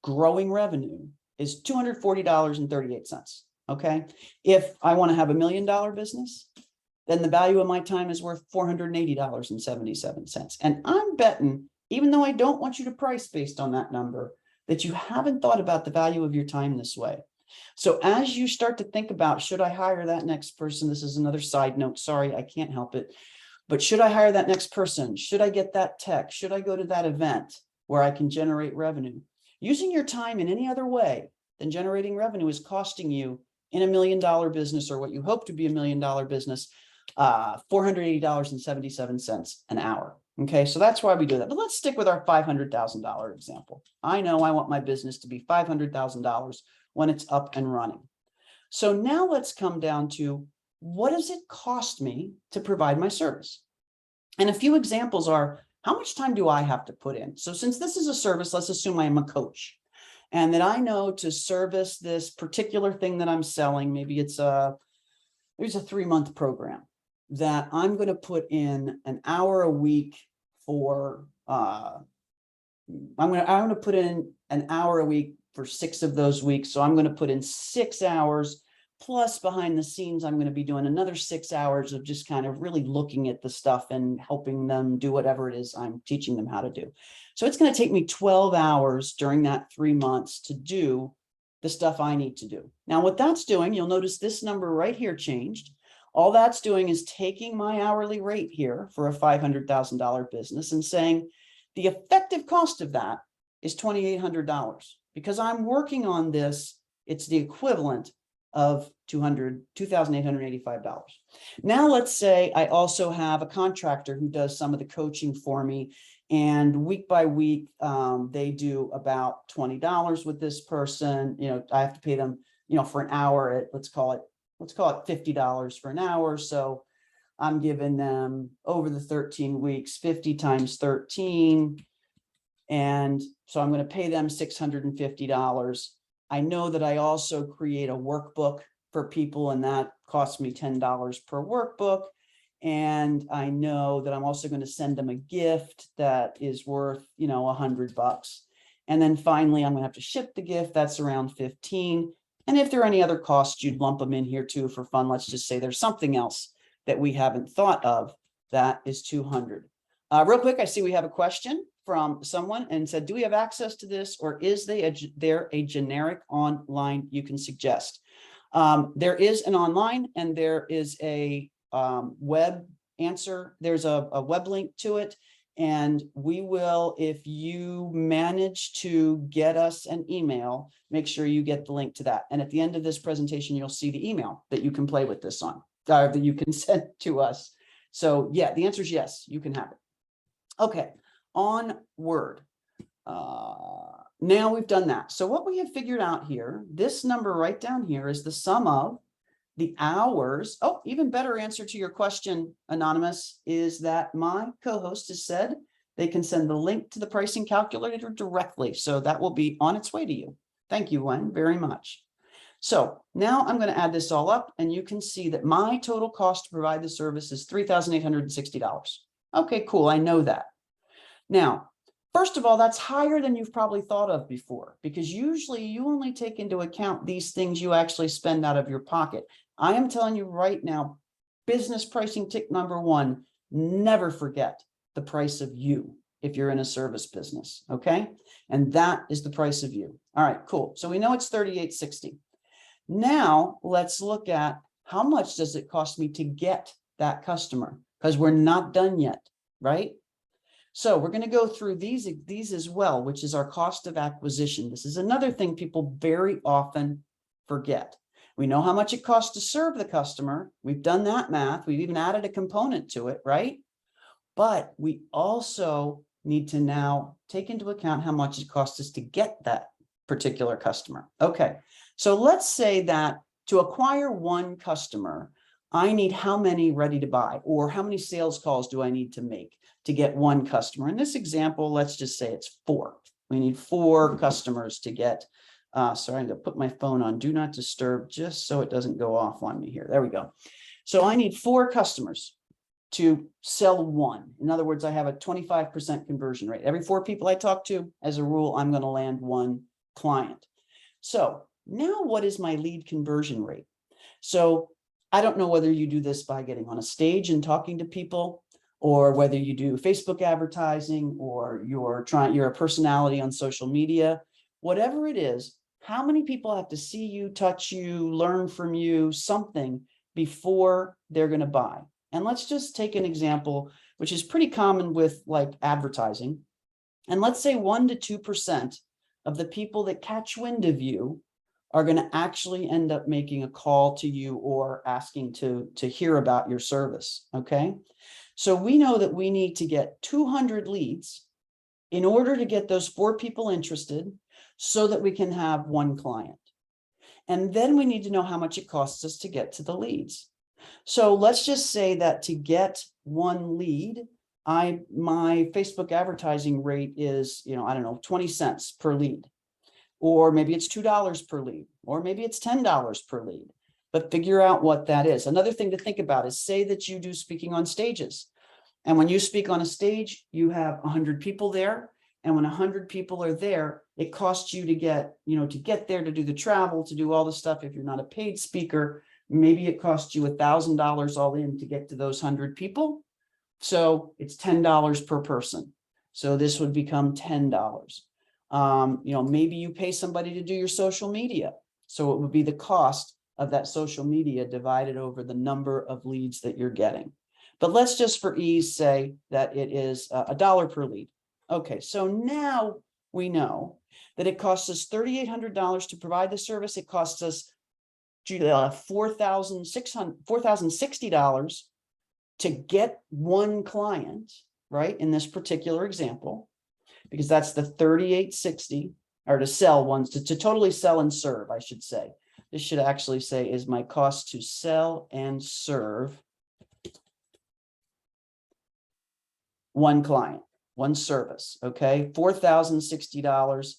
growing revenue is $240.38. Okay. If I want to have $1 million business, then the value of my time is worth $480.77. And I'm betting, even though I don't want you to price based on that number, that you haven't thought about the value of your time this way. So as you start to think about, should I hire that next person? This is another side note. Sorry, I can't help it. But should I hire that next person? Should I get that tech? Should I go to that event where I can generate revenue? Using your time in any other way than generating revenue is costing you, in $1 million business, or what you hope to be $1 million business, $480.77 an hour. Okay, so that's why we do that. But let's stick with our $500,000 example. I know I want my business to be $500,000 when it's up and running. So now let's come down to, what does it cost me to provide my service? And a few examples are, how much time do I have to put in? So since this is a service, let's assume I am a coach and that I know to service this particular thing that I'm selling, maybe it's a 3-month program that I'm going to put in an hour a week for, I'm going to put in an hour a week for 6 of those weeks. So I'm going to put in 6 hours plus behind the scenes. I'm going to be doing another 6 hours of just kind of really looking at the stuff and helping them do whatever it is I'm teaching them how to do. So it's going to take me 12 hours during that 3 months to do the stuff I need to do. Now, what that's doing, you'll notice this number right here changed. All that's doing is taking my hourly rate here for a $500,000 business and saying the effective cost of that is $2,800. Because I'm working on this, it's the equivalent of $2,885. Now, let's say I also have a contractor who does some of the coaching for me, and week by week, they do about $20 with this person. I have to pay them, for an hour at, let's call it $50 for an hour. So I'm giving them over the 13 weeks, 50 times 13. And so I'm going to pay them $650. I know that I also create a workbook for people, and that costs me $10 per workbook. And I know that I'm also going to send them a gift that is worth, $100. And then finally, I'm going to have to ship the gift. That's around 15. And if there are any other costs, you'd lump them in here too for fun. Let's just say there's something else that we haven't thought of that is 200. Real quick, I see we have a question from someone and said, do we have access to this, or is there a generic online you can suggest? There is an online, and there is a web answer. There's a web link to it. And we will, if you manage to get us an email, make sure you get the link to that. And at the end of this presentation, you'll see the email that you can play with this on, that you can send to us. So yeah, the answer is yes, you can have it. Okay, onward. Now we've done that. So what we have figured out here, this number right down here is the sum of the hours. Oh, even better answer to your question, Anonymous, is that my co-host has said they can send the link to the pricing calculator directly. So that will be on its way to you. Thank you, Wen, very much. So now I'm going to add this all up, and you can see that my total cost to provide the service is $3,860. Okay, cool. I know that. Now, first of all, that's higher than you've probably thought of before, because usually you only take into account these things you actually spend out of your pocket. I am telling you right now, business pricing tip number 1, never forget the price of you if you're in a service business, okay? And that is the price of you. All right, cool. So we know it's $3,860. Now let's look at how much does it cost me to get that customer, because we're not done yet, right? So we're going to go through these as well, which is our cost of acquisition. This is another thing people very often forget. We know how much it costs to serve the customer. We've done that math. We've even added a component to it, right? But we also need to now take into account how much it costs us to get that particular customer. Okay, so let's say that to acquire one customer, I need how many ready to buy, or how many sales calls do I need to make to get one customer? In this example, let's just say it's 4. We need 4 customers to get, sorry, I'm going to put my phone on Do Not Disturb just so it doesn't go off on me here. There we go. So I need 4 customers to sell 1. In other words, I have a 25% conversion rate. Every 4 people I talk to, as a rule, I'm going to land 1 client. So now what is my lead conversion rate? So I don't know whether you do this by getting on a stage and talking to people, or whether you do Facebook advertising, or you're a personality on social media. Whatever it is, how many people have to see you, touch you, learn from you, something before they're going to buy? And let's just take an example, which is pretty common with like advertising. And let's say 1 to 2% of the people that catch wind of you are going to actually end up making a call to you or asking to hear about your service. Okay. So we know that we need to get 200 leads in order to get those 4 people interested so that we can have 1 client. And then we need to know how much it costs us to get to the leads. So let's just say that to get 1 lead, my Facebook advertising rate is, I don't know, 20 cents per lead, or maybe it's $2 per lead, or maybe it's $10 per lead, but figure out what that is. Another thing to think about is, say that you do speaking on stages. And when you speak on a stage, you have 100 people there. And when 100 people are there, it costs you to get, to get there, to do the travel, to do all the stuff. If you're not a paid speaker, maybe it costs you $1,000 all in to get to those 100 people. So it's $10 per person. So this would become $10. Maybe you pay somebody to do your social media. So it would be the cost of that social media divided over the number of leads that you're getting. But let's just for ease say that it is $1 per lead. Okay, so now we know that it costs us $3,800 to provide the service. It costs us $4,060 to get one client, right? In this particular example, because that's the 3,860, or to sell ones, to totally sell and serve, I should say. This should actually say is my cost to sell and serve one client, one service, okay? $4,060.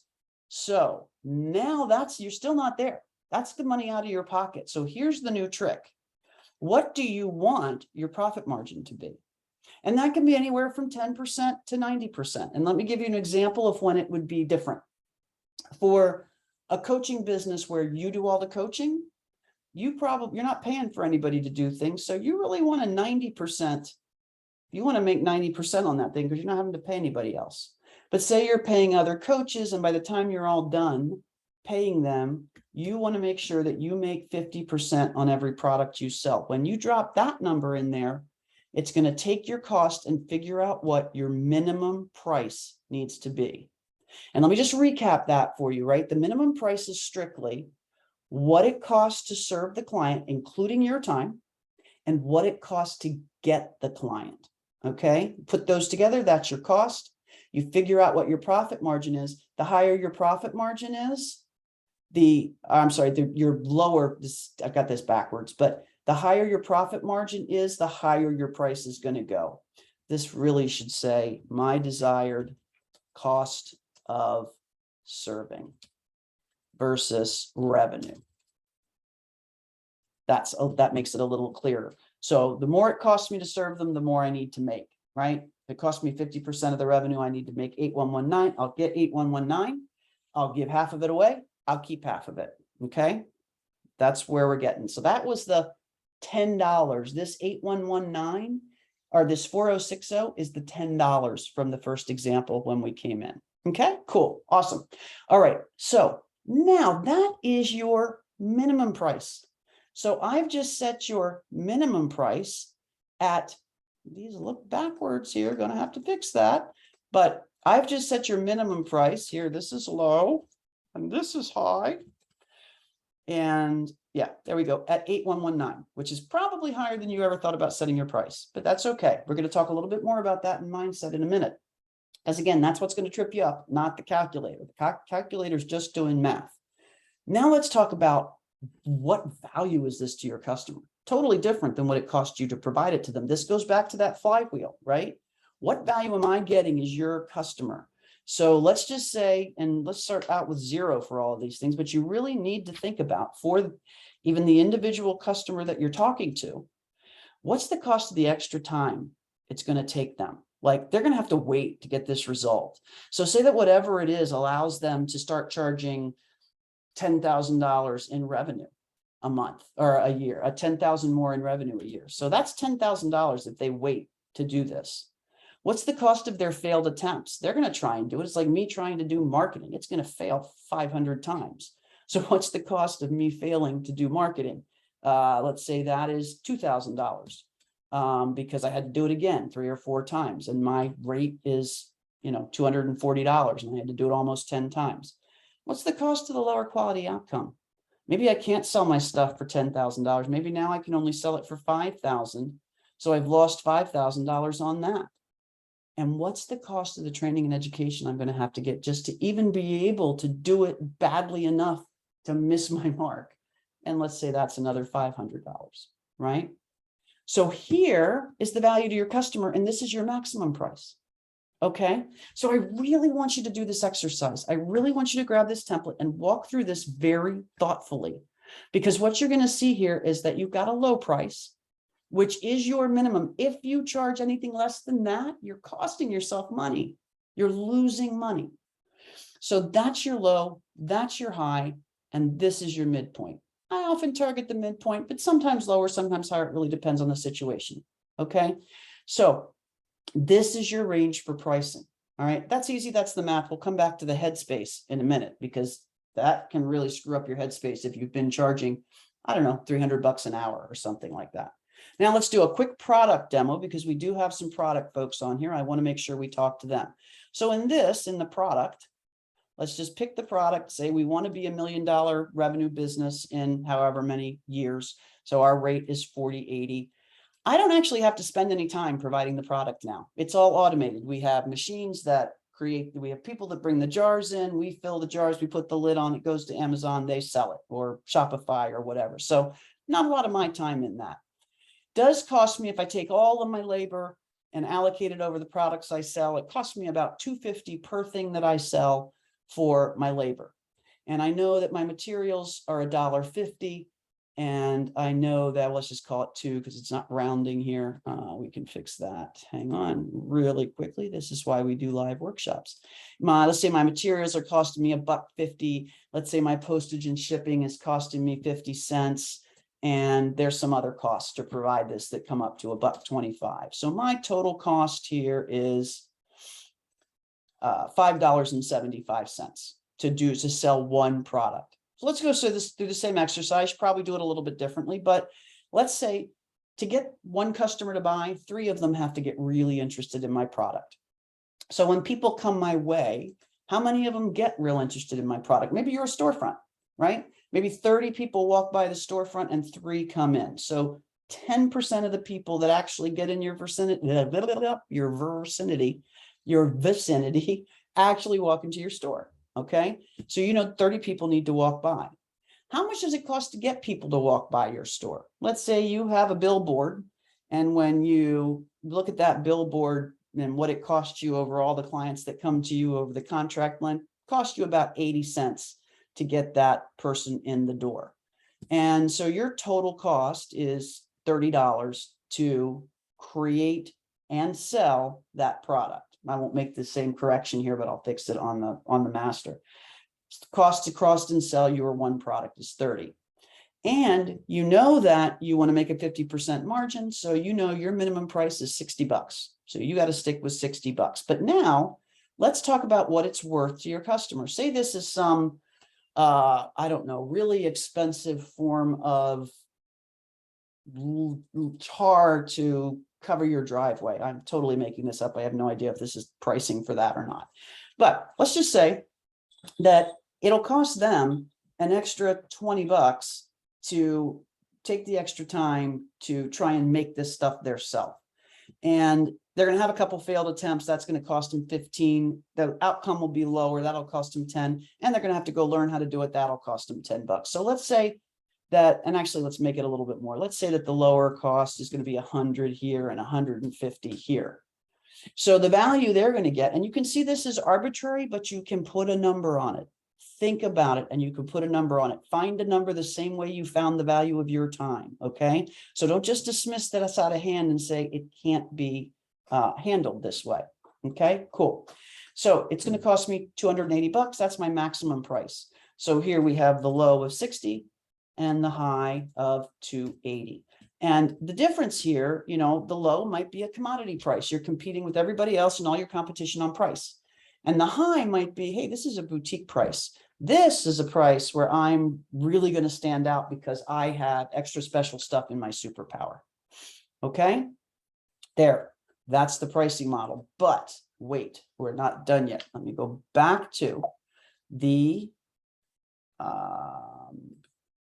So now you're still not there. That's the money out of your pocket. So here's the new trick. What do you want your profit margin to be? And that can be anywhere from 10% to 90%. And let me give you an example of when it would be different. For a coaching business where you do all the coaching, you're not paying for anybody to do things. So you really want a 90%. You want to make 90% on that thing because you're not having to pay anybody else. But say you're paying other coaches, and by the time you're all done paying them, you want to make sure that you make 50% on every product you sell. When you drop that number in there, it's going to take your cost and figure out what your minimum price needs to be. And let me just recap that for you, right? The minimum price is strictly what it costs to serve the client, including your time, and what it costs to get the client. Okay, put those together, that's your cost. You figure out what your profit margin is. The higher your profit margin is, your lower, I've got this backwards, but the higher your profit margin is, the higher your price is going to go. This really should say my desired cost of serving versus revenue. That makes it a little clearer. So the more it costs me to serve them, the more I need to make, right? If it costs me 50% of the revenue, I need to make 8,119. I'll get 8,119. I'll give half of it away. I'll keep half of it. Okay. That's where we're getting. So that was the $10. This 8,119 or this 4,060 is the $10 from the first example when we came in. Okay, cool. Awesome. All right. So now that is your minimum price. So I've just set your minimum price at, these look backwards here, going to have to fix that. But I've just set your minimum price here. This is low and this is high. And yeah, there we go, at 8,119, which is probably higher than you ever thought about setting your price, but that's okay. We're going to talk a little bit more about that in mindset in a minute. Because again, that's what's going to trip you up, not the calculator. The calculator is just doing math. Now let's talk about what value is this to your customer? Totally different than what it costs you to provide it to them. This goes back to that flywheel, right? What value am I getting as your customer? So let's just say, and let's start out with 0 for all of these things, but you really need to think about, for even the individual customer that you're talking to, what's the cost of the extra time it's going to take them? Like, they're going to have to wait to get this result. So say that whatever it is allows them to start charging $10,000 in revenue a month or a year, a 10,000 more in revenue a year. So that's $10,000 if they wait to do this. What's the cost of their failed attempts? They're going to try and do it. It's like me trying to do marketing. It's going to fail 500 times. So what's the cost of me failing to do marketing? Let's say that is $2,000 because I had to do it again 3 or 4 times. And my rate is, $240 and I had to do it almost 10 times. What's the cost of the lower quality outcome? Maybe I can't sell my stuff for $10,000. Maybe now I can only sell it for $5,000. So I've lost $5,000 on that. And what's the cost of the training and education I'm going to have to get just to even be able to do it badly enough to miss my mark? And let's say that's another $500, right? So here is the value to your customer, and this is your maximum price. Okay, so I really want you to do this exercise. I really want you to grab this template and walk through this very thoughtfully, because what you're going to see here is that you've got a low price, which is your minimum. If you charge anything less than that, you're costing yourself money. You're losing money. So that's your low, that's your high, and this is your midpoint. I often target the midpoint, but sometimes lower, sometimes higher. It really depends on the situation. Okay, so this is your range for pricing. All right, that's easy. That's the math. We'll come back to the headspace in a minute, because that can really screw up your headspace if you've been charging, I don't know, $300 an hour or something like that. Now let's do a quick product demo, because we do have some product folks on here. I want to make sure we talk to them. So in the product, let's just pick the product, say we want to be $1 million revenue business in however many years. So our rate is 40/80. I don't actually have to spend any time providing the product now. It's all automated. We have machines that we have people that bring the jars in, we fill the jars, we put the lid on, it goes to Amazon, they sell it, or Shopify or whatever. So not a lot of my time in that. Does cost me, if I take all of my labor and allocate it over the products I sell, it costs me about $2.50 per thing that I sell for my labor. And I know that my materials are $1.50. And I know that, let's just call it $2 because it's not rounding here. We can fix that. Hang on really quickly. This is why we do live workshops. Let's say my materials are costing me $1.50. Let's say my postage and shipping is costing me 50 cents. And there's some other costs to provide this that come up to $1.25. So my total cost here is $5.75 to sell one product. So let's go through the same exercise, probably do it a little bit differently, but let's say to get one customer to buy, 3 of them have to get really interested in my product. So when people come my way, how many of them get real interested in my product? Maybe you're a storefront, right? Maybe 30 people walk by the storefront and 3 come in. So 10% of the people that actually get in your vicinity actually walk into your store. Okay, so 30 people need to walk by. How much does it cost to get people to walk by your store? Let's say you have a billboard, and when you look at that billboard and what it costs you over all the clients that come to you over the contract length, cost you about 80 cents to get that person in the door. And so your total cost is $30 to create and sell that product. I won't make the same correction here, but I'll fix it on the master. Cost to cross and sell your one product is 30. And you know that you want to make a 50% margin. So your minimum price is $60. So you got to stick with $60. But now let's talk about what it's worth to your customer. Say this is some, I don't know, really expensive form of tar to cover your driveway. I'm totally making this up. I have no idea if this is pricing for that or not. But let's just say that it'll cost them an extra $20 to take the extra time to try and make this stuff themselves. And they're going to have a couple failed attempts. That's going to cost them 15. The outcome will be lower. That'll cost them 10. And they're going to have to go learn how to do it. That'll cost them $10. So let's say that, and actually let's make it a little bit more. Let's say that the lower cost is going to be 100 here and 150 here. So the value they're going to get, and you can see this is arbitrary, but you can put a number on it. Think about it and you can put a number on it. Find a number the same way you found the value of your time. Okay. So don't just dismiss that it's out of hand and say it can't be handled this way. Okay, cool. So it's going to cost me $280. That's my maximum price. So here we have the low of 60 and the high of 280. And the difference here, the low might be a commodity price. You're competing with everybody else and all your competition on price. And the high might be, hey, this is a boutique price. This is a price where I'm really going to stand out because I have extra special stuff in my superpower. Okay, there, that's the pricing model. But wait, we're not done yet. Let me go back to the,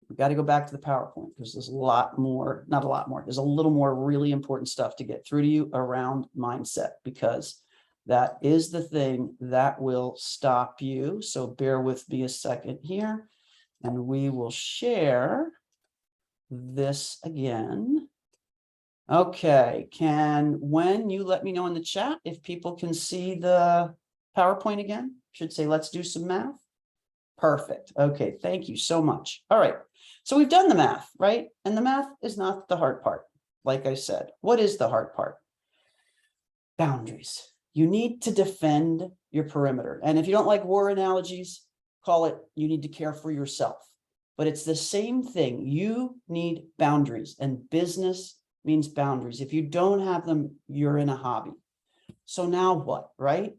we got to go back to the PowerPoint because there's a lot more, not a lot more, there's a little more really important stuff to get through to you around mindset, because that is the thing that will stop you. So bear with me a second here, and we will share this again. Okay, when you let me know in the chat if people can see the PowerPoint again? Should say, let's do some math. Perfect. Okay, thank you so much. All right, so we've done the math, right? And the math is not the hard part. Like I said, what is the hard part? Boundaries. You need to defend your perimeter. And if you don't like war analogies, call it you need to care for yourself. But it's the same thing. You need boundaries, and business means boundaries. If you don't have them, you're in a hobby. So now what, right?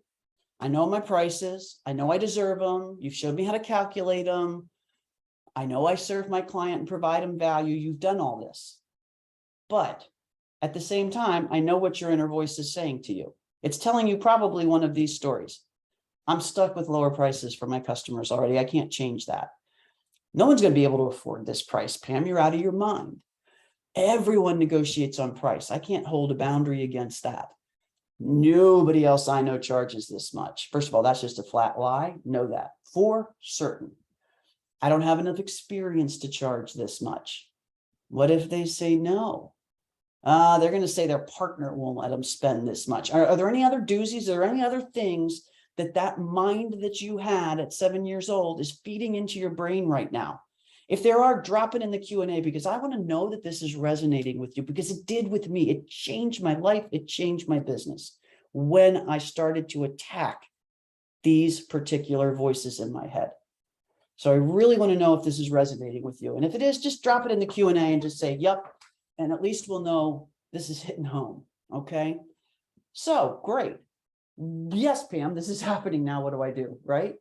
I know my prices. I know I deserve them. You've showed me how to calculate them. I know I serve my client and provide them value. You've done all this. But at the same time, I know what your inner voice is saying to you. It's telling you probably one of these stories. I'm stuck with lower prices for my customers already. I can't change that. No one's going to be able to afford this price, Pam. You're out of your mind. Everyone negotiates on price. I can't hold a boundary against that. Nobody else I know charges this much. First of all, that's just a flat lie. Know that for certain. I don't have enough experience to charge this much. What if they say no? They're going to say their partner won't let them spend this much. Are there any other doozies? Are there any other things that mind that you had at 7 years old is feeding into your brain right now? If there are, drop it in the Q&A, because I want to know that this is resonating with you, because it did with me. It changed my life. It changed my business when I started to attack these particular voices in my head. So I really want to know if this is resonating with you. And if it is, just drop it in the Q&A and just say, yep. And at least we'll know this is hitting home. Okay. So great. Yes, Pam, this is happening now. What do I do? Right?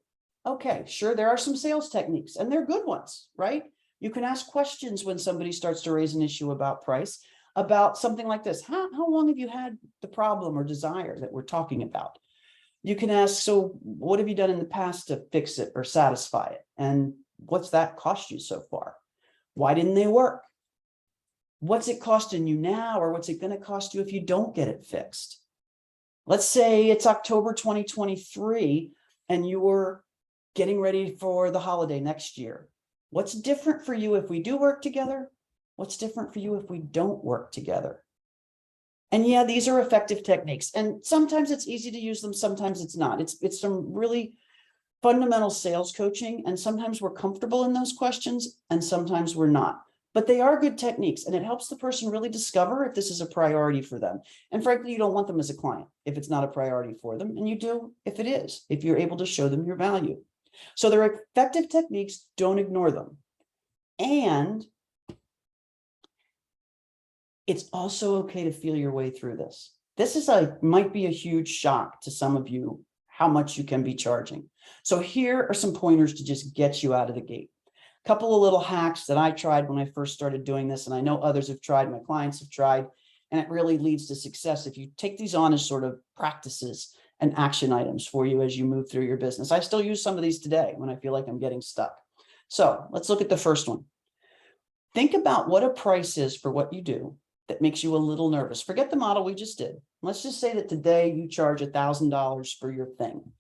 Okay, sure. There are some sales techniques and they're good ones, right? You can ask questions when somebody starts to raise an issue about price, about something like this. How long have you had the problem or desire that we're talking about? You can ask, so what have you done in the past to fix it or satisfy it? And what's that cost you so far? Why didn't they work? What's it costing you now, or what's it going to cost you if you don't get it fixed? Let's say it's October 2023 and you were getting ready for the holiday next year. What's different for you if we do work together? What's different for you if we don't work together? And yeah, these are effective techniques. And sometimes it's easy to use them. Sometimes it's not. It's some really fundamental sales coaching. And sometimes we're comfortable in those questions and sometimes we're not. But they are good techniques, and it helps the person really discover if this is a priority for them. And frankly, you don't want them as a client if it's not a priority for them. And you do if it is, if you're able to show them your value. So they're effective techniques. Don't ignore them. And it's also okay to feel your way through this. This is might be a huge shock to some of you, how much you can be charging. So here are some pointers to just get you out of the gate. A couple of little hacks that I tried when I first started doing this, and I know others have tried, my clients have tried, and it really leads to success if you take these on as sort of practices and action items for you as you move through your business. I still use some of these today when I feel like I'm getting stuck. So let's look at the first one. Think about what a price is for what you do that makes you a little nervous. Forget the model we just did. Let's just say that today you charge $1,000 for your thing.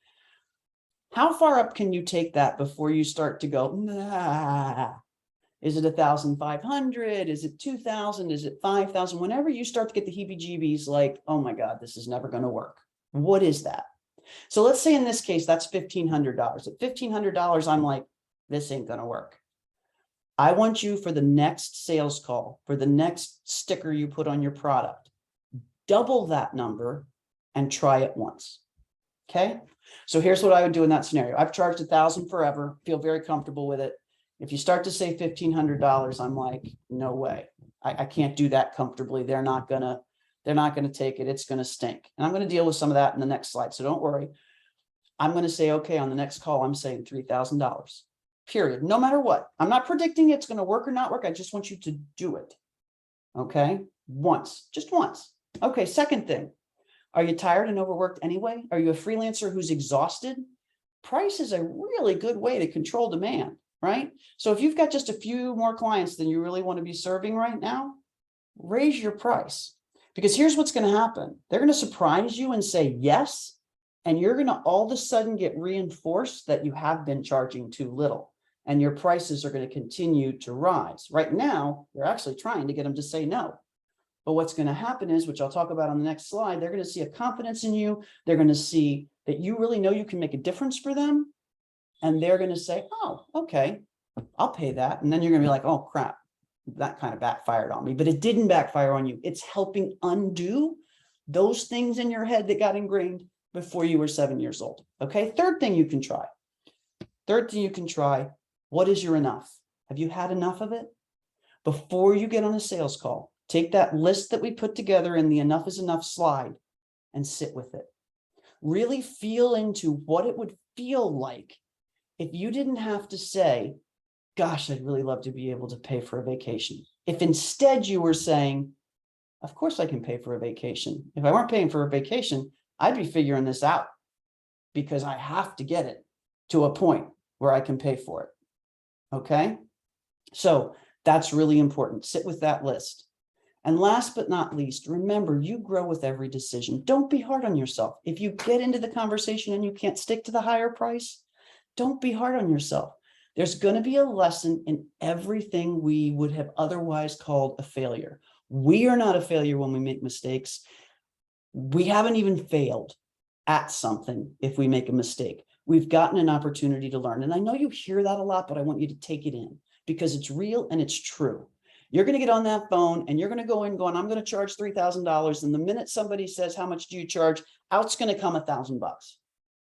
How far up can you take that before you start to go, nah? Is it 1,500? Is it 2,000? Is it 5,000? Whenever you start to get the heebie-jeebies, like, oh my God, this is never going to work. What is that? So let's say in this case, that's $1,500. At $1,500, I'm like, this ain't going to work. I want you, for the next sales call, for the next sticker you put on your product, double that number and try it once. Okay. So here's what I would do in that scenario. I've charged $1,000 forever, feel very comfortable with it. If you start to say $1,500, I'm like, no way. I can't do that comfortably. They're not gonna take it. It's gonna stink. And I'm gonna deal with some of that in the next slide. So don't worry. I'm gonna say, okay, on the next call, I'm saying $3,000. Period. No matter what. I'm not predicting it's gonna work or not work. I just want you to do it. Okay. Once, just once. Okay. Second thing. Are you tired and overworked anyway? Are you a freelancer who's exhausted? Price is a really good way to control demand, right? So if you've got just a few more clients than you really want to be serving right now, raise your price. Because here's what's going to happen. They're going to surprise you and say yes, and you're going to all of a sudden get reinforced that you have been charging too little, and your prices are going to continue to rise. Right now, you're actually trying to get them to say no. But what's going to happen is, which I'll talk about on the next slide, they're going to see a confidence in you. They're going to see that you really know you can make a difference for them. And they're going to say, oh, okay, I'll pay that. And then you're going to be like, oh, crap, that kind of backfired on me. But it didn't backfire on you. It's helping undo those things in your head that got ingrained before you were 7 years old. Okay, third thing you can try. What is your enough? Have you had enough of it? Before you get on a sales call, take that list that we put together in the enough is enough slide and sit with it. Really feel into what it would feel like if you didn't have to say, gosh, I'd really love to be able to pay for a vacation. If instead you were saying, of course I can pay for a vacation. If I weren't paying for a vacation, I'd be figuring this out because I have to get it to a point where I can pay for it. Okay? So that's really important. Sit with that list. And last but not least, remember, you grow with every decision. Don't be hard on yourself. If you get into the conversation and you can't stick to the higher price, don't be hard on yourself. There's going to be a lesson in everything we would have otherwise called a failure. We are not a failure when we make mistakes. We haven't even failed at something if we make a mistake. We've gotten an opportunity to learn. And I know you hear that a lot, but I want you to take it in because it's real and it's true. You're going to get on that phone and you're going to go in going, I'm going to charge $3,000. And the minute somebody says, how much do you charge? Out's going to come $1,000.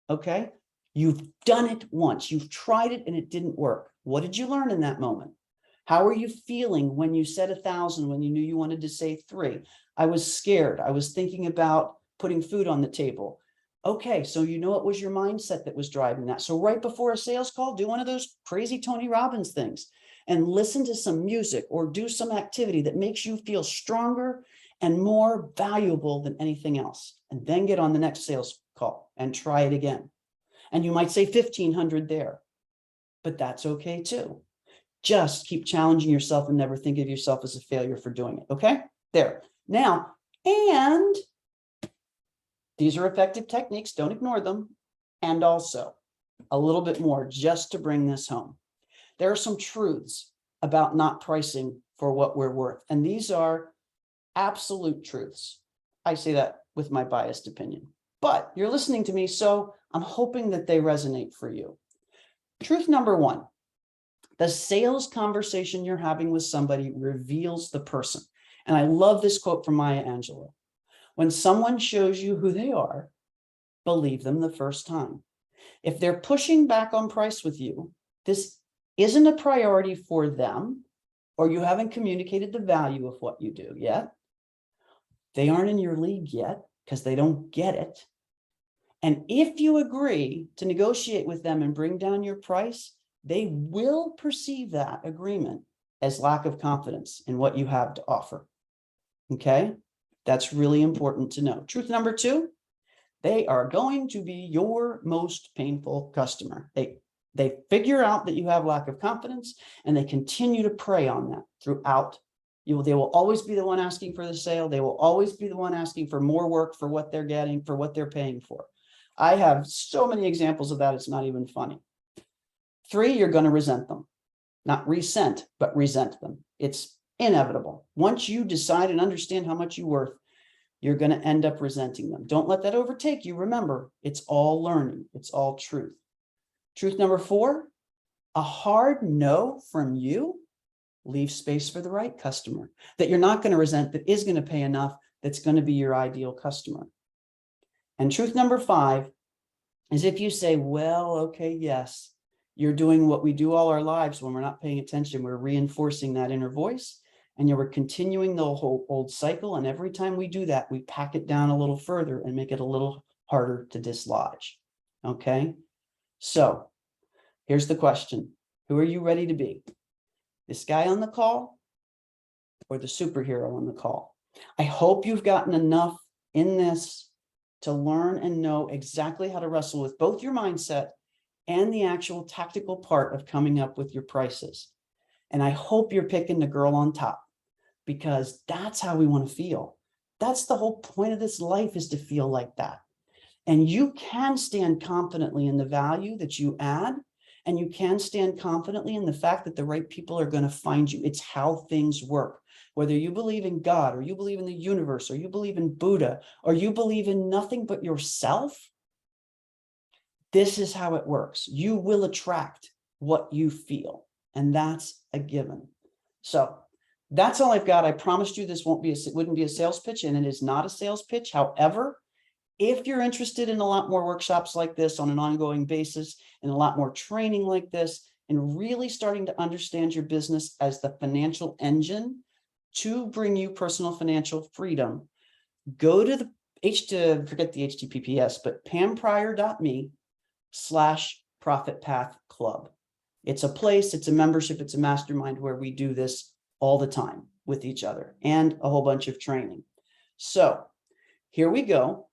Okay. You've done it once. You've tried it and it didn't work. What did you learn in that moment? How are you feeling when you said 1,000, when you knew you wanted to say 3? I was scared. I was thinking about putting food on the table. Okay, so you know it was your mindset that was driving that. So right before a sales call, do one of those crazy Tony Robbins things and listen to some music or do some activity that makes you feel stronger and more valuable than anything else. And then get on the next sales call and try it again. And you might say 1,500 there, but that's okay too. Just keep challenging yourself and never think of yourself as a failure for doing it. Okay, there. Now, and these are effective techniques. Don't ignore them. And also a little bit more just to bring this home. There are some truths about not pricing for what we're worth. And these are absolute truths. I say that with my biased opinion, but you're listening to me, so I'm hoping that they resonate for you. Truth number one, the sales conversation you're having with somebody reveals the person. And I love this quote from Maya Angelou. When someone shows you who they are, believe them the first time. If they're pushing back on price with you, this isn't a priority for them, or you haven't communicated the value of what you do yet. They aren't in your league yet because they don't get it. And if you agree to negotiate with them and bring down your price, they will perceive that agreement as lack of confidence in what you have to offer. Okay, that's really important to know. Truth number two, they are going to be your most painful customer. They figure out that you have lack of confidence and they continue to prey on that throughout. They will always be the one asking for the sale. They will always be the one asking for more work for what they're getting, for what they're paying for. I have so many examples of that. It's not even funny. 3, you're going to resent them, not resent, but resent them. It's inevitable. Once you decide and understand how much you're worth, you're going to end up resenting them. Don't let that overtake you. Remember, it's all learning. It's all truth. Truth number 4, a hard no from you leaves space for the right customer that you're not going to resent, that is going to pay enough, that's going to be your ideal customer. And truth number 5 is if you say, well, okay, yes, you're doing what we do all our lives when we're not paying attention. We're reinforcing that inner voice and we're continuing the whole old cycle. And every time we do that, we pack it down a little further and make it a little harder to dislodge. Okay. So here's the question. Who are you ready to be? This guy on the call or the superhero on the call? I hope you've gotten enough in this to learn and know exactly how to wrestle with both your mindset and the actual tactical part of coming up with your prices. And I hope you're picking the girl on top because that's how we want to feel. That's the whole point of this life, is to feel like that. And you can stand confidently in the value that you add, and you can stand confidently in the fact that the right people are going to find you. It's how things work. whether you believe in God, or you believe in the universe, or you believe in Buddha, or you believe in nothing but yourself, this is how it works. You will attract what you feel, and that's a given. So that's all I've got. I promised you this wouldn't be a sales pitch, and it is not a sales pitch. However, if you're interested in a lot more workshops like this on an ongoing basis, and a lot more training like this, and really starting to understand your business as the financial engine to bring you personal financial freedom, go to the forget the HTTPS, but pampryor.me/Profit Path Club. It's a place, it's a membership, it's a mastermind where we do this all the time with each other, and a whole bunch of training. So here we go.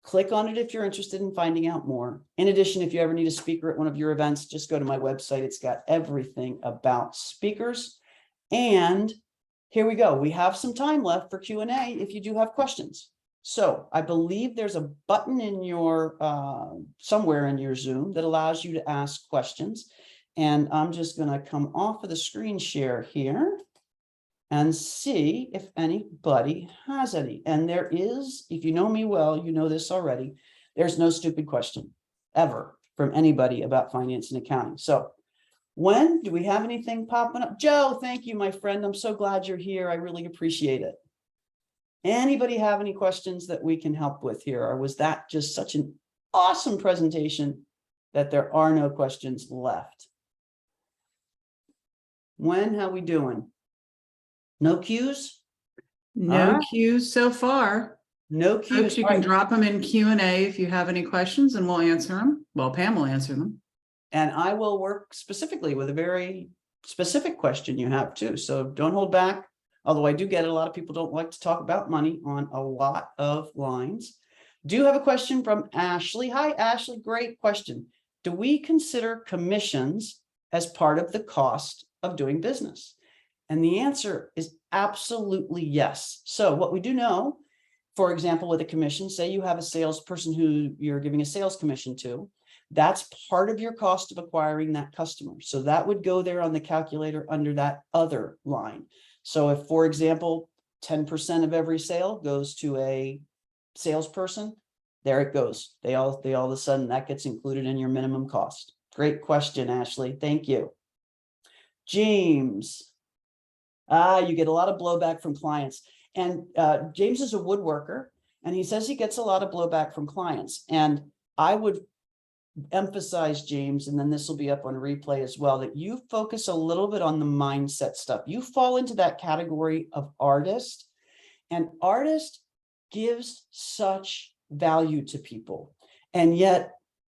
Click on it if you're interested in finding out more. In addition, if you ever need a speaker at one of your events, just go to my website. It's got everything about speakers. And here we go. We have some time left for Q&A if you do have questions. So I believe there's a button in your somewhere in your Zoom that allows you to ask questions. And I'm just going to come off of the screen share here and see if anybody has any. And there is, if you know me well, you know this already, there's no stupid question ever from anybody about finance and accounting. So when do we have anything popping up? Joe, thank you, my friend. I'm so glad you're here. I really appreciate it. Anybody have any questions that we can help with here? Or was that just such an awesome presentation that there are no questions left? When, how we doing? No cues? No cues so far. No cues. Folks, you can drop them in Q&A if you have any questions, and we'll answer them. Well, Pam will answer them. And I will work specifically with a very specific question you have too. So don't hold back. Although I do get it, a lot of people don't like to talk about money on a lot of lines. Do have a question from Ashley. Hi, Ashley. Great question. Do we consider commissions as part of the cost of doing business? And the answer is absolutely yes. So what we do know, for example, with a commission, say you have a salesperson who you're giving a sales commission to, that's part of your cost of acquiring that customer. So that would go there on the calculator under that other line. So if, for example, 10% of every sale goes to a salesperson, there it goes. They all of a sudden that gets included in your minimum cost. Great question, Ashley. Thank you. James. You get a lot of blowback from clients. And James is a woodworker, and he says he gets a lot of blowback from clients. And I would emphasize, James, and then this will be up on replay as well, that you focus a little bit on the mindset stuff. You fall into that category of artist, and artist gives such value to people. And yet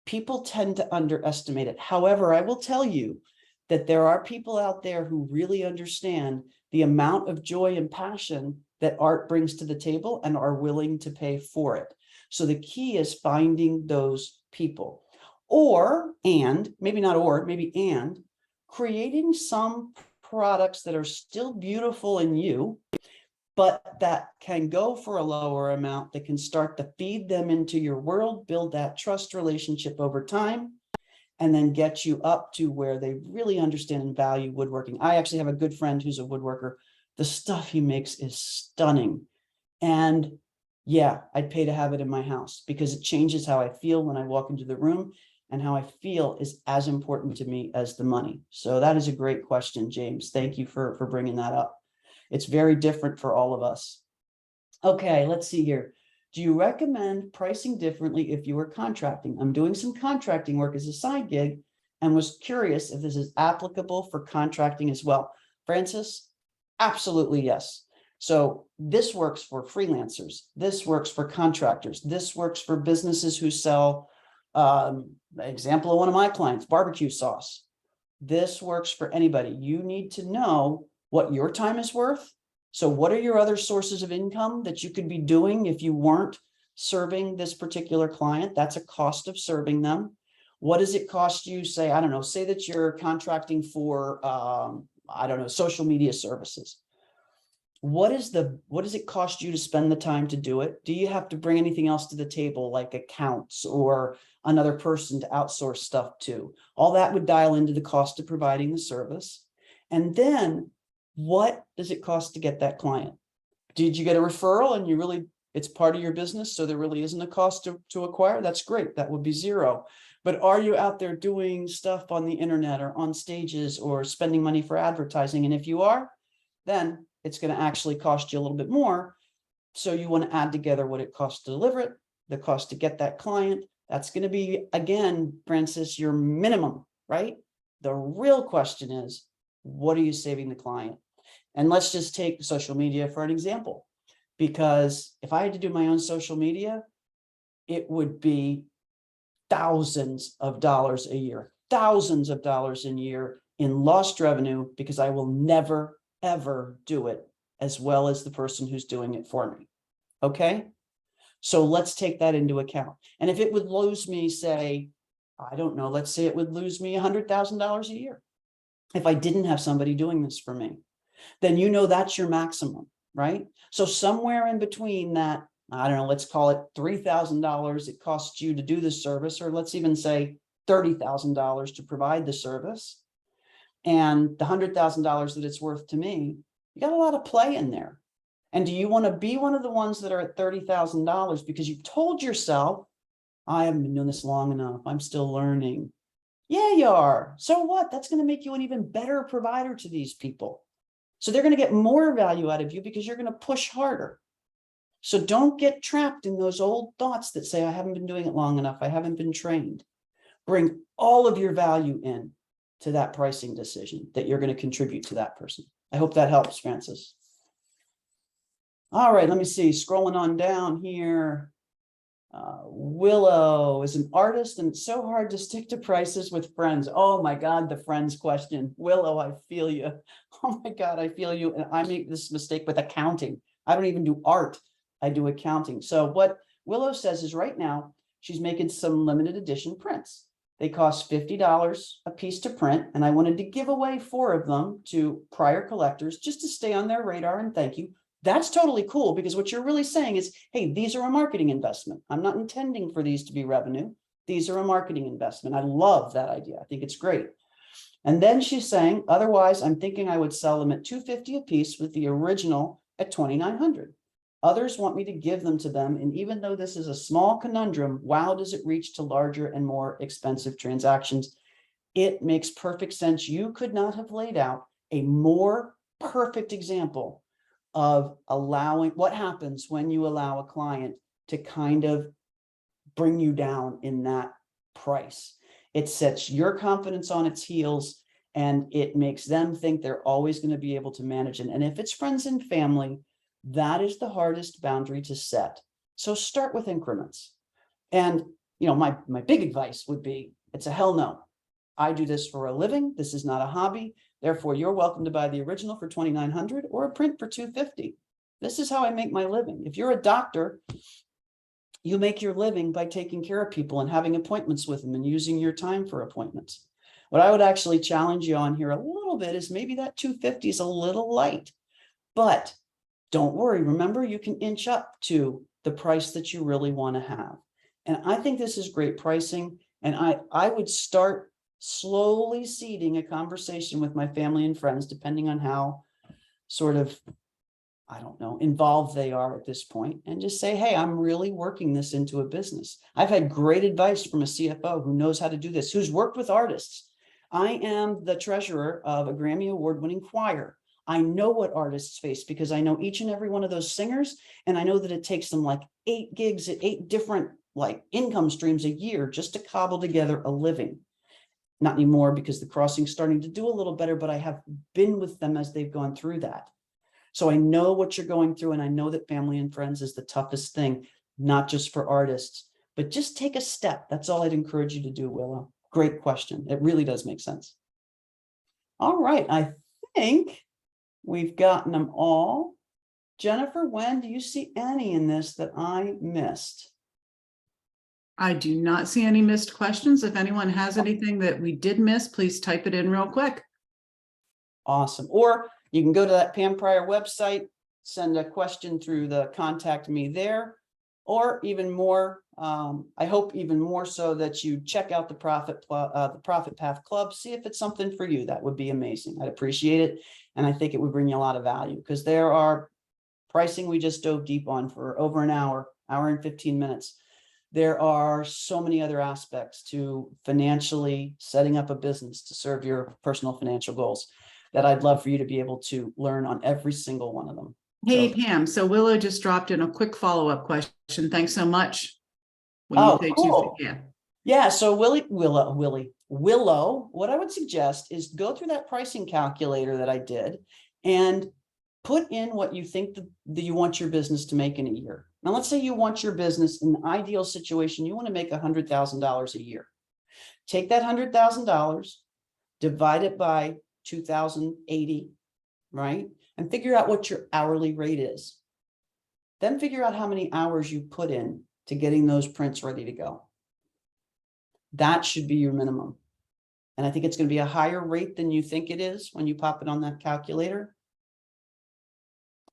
people tend to underestimate it. However, I will tell you that there are people out there who really understand the amount of joy and passion that art brings to the table and are willing to pay for it. So the key is finding those people, maybe creating some products that are still beautiful in you, but that can go for a lower amount, that can start to feed them into your world, build that trust relationship over time, and then get you up to where they really understand and value woodworking. I actually have a good friend who's a woodworker. The stuff he makes is stunning. And yeah, I'd pay to have it in my house because it changes how I feel when I walk into the room, and how I feel is as important to me as the money. So that is a great question, James. Thank you for bringing that up. It's very different for all of us. Okay, let's see here. Do you recommend pricing differently if you were contracting? I'm doing some contracting work as a side gig and was curious if this is applicable for contracting as well. Francis, absolutely yes. So this works for freelancers. This works for contractors. This works for businesses who sell, example of one of my clients, barbecue sauce. This works for anybody. You need to know what your time is worth. So what are your other sources of income that you could be doing if you weren't serving this particular client? That's a cost of serving them. What does it cost you? Say, I don't know, say that you're contracting for, I don't know, social media services. What does it cost you to spend the time to do it? Do you have to bring anything else to the table, like accounts or another person to outsource stuff to? All that would dial into the cost of providing the service. And then What does it cost to get that client? Did you get a referral and it's part of your business, so there really isn't a cost to acquire? That's great. That would be zero. But are you out there doing stuff on the internet or on stages or spending money for advertising? And if you are, then it's going to actually cost you a little bit more. So you want to add together what it costs to deliver it, the cost to get that client. That's going to be, again, Francis, your minimum, right? The real question is, what are you saving the client? And let's just take social media for an example, because if I had to do my own social media, it would be thousands of dollars a year, thousands of dollars a year in lost revenue, because I will never, ever do it as well as the person who's doing it for me. Okay. So let's take that into account. And if it would lose me, say, I don't know, let's say it would lose me $100,000 a year if I didn't have somebody doing this for me, then that's your maximum, right? So somewhere in between that, I don't know, let's call it $3,000 it costs you to do the service, or let's even say $30,000 to provide the service, and the $100,000 that it's worth to me, you got a lot of play in there. And do you want to be one of the ones that are at $30,000 because you've told yourself, I haven't been doing this long enough, I'm still learning? Yeah, you are. So what? That's going to make you an even better provider to these people. So they're going to get more value out of you because you're going to push harder. So don't get trapped in those old thoughts that say, I haven't been doing it long enough, I haven't been trained. Bring all of your value in to that pricing decision that you're going to contribute to that person. I hope that helps, Francis. All right, let me see, scrolling on down here. Willow is an artist and it's so hard to stick to prices with friends. Oh my God, the friends question. Willow, I feel you. Oh my God, I feel you. And I make this mistake with accounting. I don't even do art. I do accounting. So what Willow says is right now, she's making some limited edition prints. They cost $50 a piece to print. And I wanted to give away 4 of them to prior collectors just to stay on their radar and thank you. That's totally cool, because what you're really saying is, hey, these are a marketing investment. I'm not intending for these to be revenue. These are a marketing investment. I love that idea. I think it's great. And then she's saying, otherwise, I'm thinking I would sell them at $250 a piece with the original at $2,900. Others want me to give them to them. And even though this is a small conundrum, wow, does it reach to larger and more expensive transactions? It makes perfect sense. You could not have laid out a more perfect example of allowing what happens when you allow a client to kind of bring you down in that price. It sets your confidence on its heels and it makes them think they're always going to be able to manage it. And if it's friends and family, that is the hardest boundary to set. So start with increments. And my big advice would be, it's a hell no. I do this for a living. This is not a hobby. Therefore, you're welcome to buy the original for $2,900 or a print for $250. This is how I make my living. If you're a doctor, you make your living by taking care of people and having appointments with them and using your time for appointments. What I would actually challenge you on here a little bit is maybe that $250 is a little light, but don't worry. Remember, you can inch up to the price that you really want to have. And I think this is great pricing. And I would start slowly seeding a conversation with my family and friends, depending on how sort of, I don't know, involved they are at this point, and just say, hey, I'm really working this into a business. I've had great advice from a CFO who knows how to do this, who's worked with artists. I am the treasurer of a Grammy Award-winning choir. I know what artists face because I know each and every one of those singers, and I know that it takes them like 8 gigs at 8 different income streams a year just to cobble together a living. Not anymore because the crossing's starting to do a little better, but I have been with them as they've gone through that. So I know what you're going through, and I know that family and friends is the toughest thing, not just for artists, but just take a step. That's all I'd encourage you to do, Willow. Great question. It really does make sense. All right. I think we've gotten them all. Jennifer, Wen, do you see any in this that I missed? I do not see any missed questions. If anyone has anything that we did miss, please type it in real quick. Awesome. Or you can go to that Pam Pryor website, send a question through the contact me there, or even more. I hope even more so that you check out the Profit Path Club, see if it's something for you. That would be amazing. I'd appreciate it. And I think it would bring you a lot of value because there are pricing we just dove deep on for over an hour and 15 minutes. There are so many other aspects to financially setting up a business to serve your personal financial goals that I'd love for you to be able to learn on every single one of them. Hey, So, Pam, so Willow just dropped in a quick follow-up question. Thanks so much. When you oh, say cool. yeah. Yeah, so Willow, what I would suggest is go through that pricing calculator that I did and put in what you think that you want your business to make in a year. Now, let's say you want your business in the ideal situation, you want to make $100,000 a year. Take that $100,000, divide it by 2,080, right? And figure out what your hourly rate is. Then figure out how many hours you put in to getting those prints ready to go. That should be your minimum. And I think it's going to be a higher rate than you think it is when you pop it on that calculator.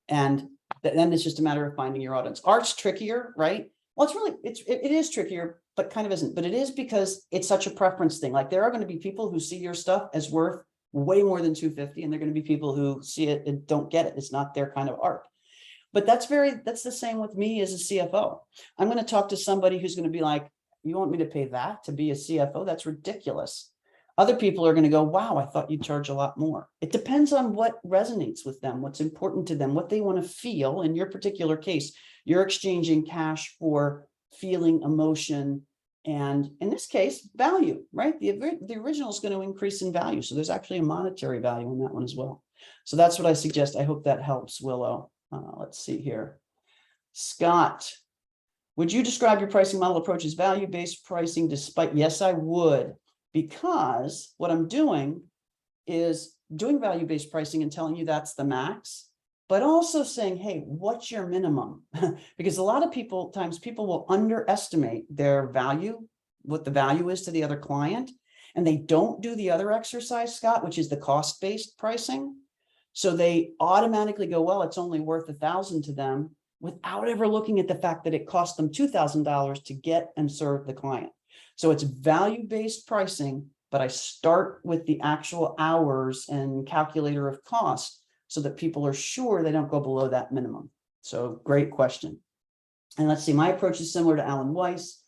And then it's just a matter of finding your audience. Art's trickier, right? Well, it is trickier, but kind of isn't. But it is because it's such a preference thing. Like there are going to be people who see your stuff as worth way more than 250, and there are going to be people who see it and don't get it. It's not their kind of art. But that's the same with me as a CFO. I'm going to talk to somebody who's going to be like, you want me to pay that to be a CFO? That's ridiculous. Other people are going to go, wow, I thought you'd charge a lot more. It depends on what resonates with them, what's important to them, what they want to feel. In your particular case, you're exchanging cash for feeling, emotion, and in this case, value, right? The original is going to increase in value. So there's actually a monetary value in that one as well. So that's what I suggest. I hope that helps, Willow. Let's see here. Scott, would you describe your pricing model approach as value-based pricing despite? Yes, I would, because what I'm doing is doing value-based pricing and telling you that's the max, but also saying, hey, what's your minimum? Because a lot of people will underestimate their value, what the value is to the other client, and they don't do the other exercise, Scott, which is the cost-based pricing. So they automatically go, well, it's only worth $1,000 to them without ever looking at the fact that it cost them $2,000 to get and serve the client. So it's value-based pricing, but I start with the actual hours and calculator of cost so that people are sure they don't go below that minimum. So great question. And let's see, my approach is similar to Alan Weiss,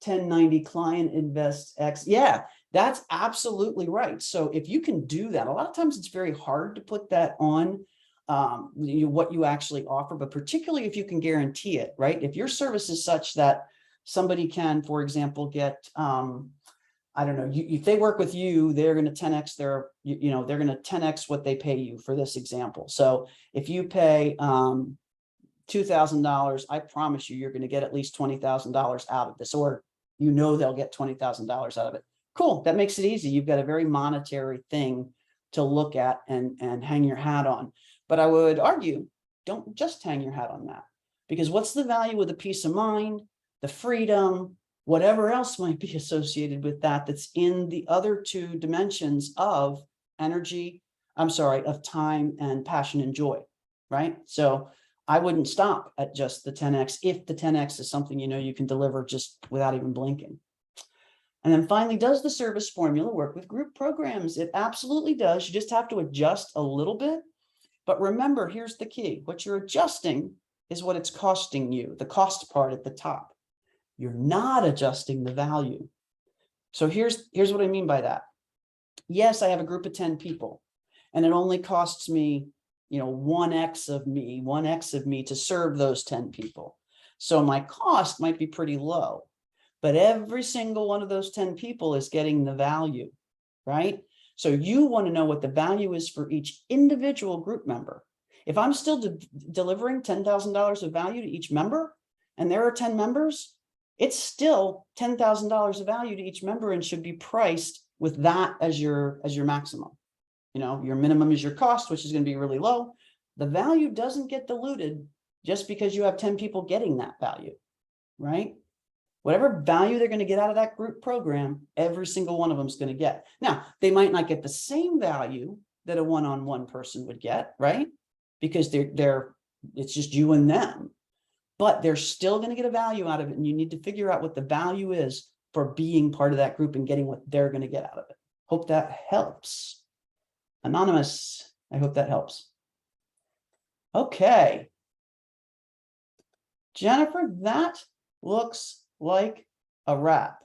1090 client invest X. Yeah, that's absolutely right. So if you can do that, a lot of times it's very hard to put that on what you actually offer, but particularly if you can guarantee it, right? If your service is such that somebody can, for example, get, I don't know, if they work with you, they're going to 10x they're going to 10x what they pay you for this example. So if you pay $2,000, I promise you're going to get at least $20,000 out of this, or they'll get $20,000 out of it. Cool. That makes it easy. You've got a very monetary thing to look at and hang your hat on. But I would argue, don't just hang your hat on that, because what's the value of the peace of mind, the freedom, whatever else might be associated with that, that's in the other two dimensions of of time and passion and joy, right? So I wouldn't stop at just the 10x if the 10x is something you can deliver just without even blinking. And then finally, does the service formula work with group programs? It absolutely does. You just have to adjust a little bit. But remember, here's the key. What you're adjusting is what it's costing you, the cost part at the top. You're not adjusting the value. So here's what I mean by that. Yes, I have a group of 10 people, and it only costs me, 1x of me to serve those 10 people. So my cost might be pretty low, but every single one of those 10 people is getting the value, right? So you want to know what the value is for each individual group member. If I'm still delivering $10,000 of value to each member, and there are 10 members, it's still $10,000 of value to each member and should be priced with that as your maximum. Your minimum is your cost, which is going to be really low. The value doesn't get diluted just because you have 10 people getting that value, right? Whatever value they're going to get out of that group program, every single one of them is going to get. Now, they might not get the same value that a one-on-one person would get, right? Because it's just you and them, but they're still going to get a value out of it. And you need to figure out what the value is for being part of that group and getting what they're going to get out of it. Hope that helps. Anonymous. I hope that helps. Okay. Jennifer, that looks like a wrap.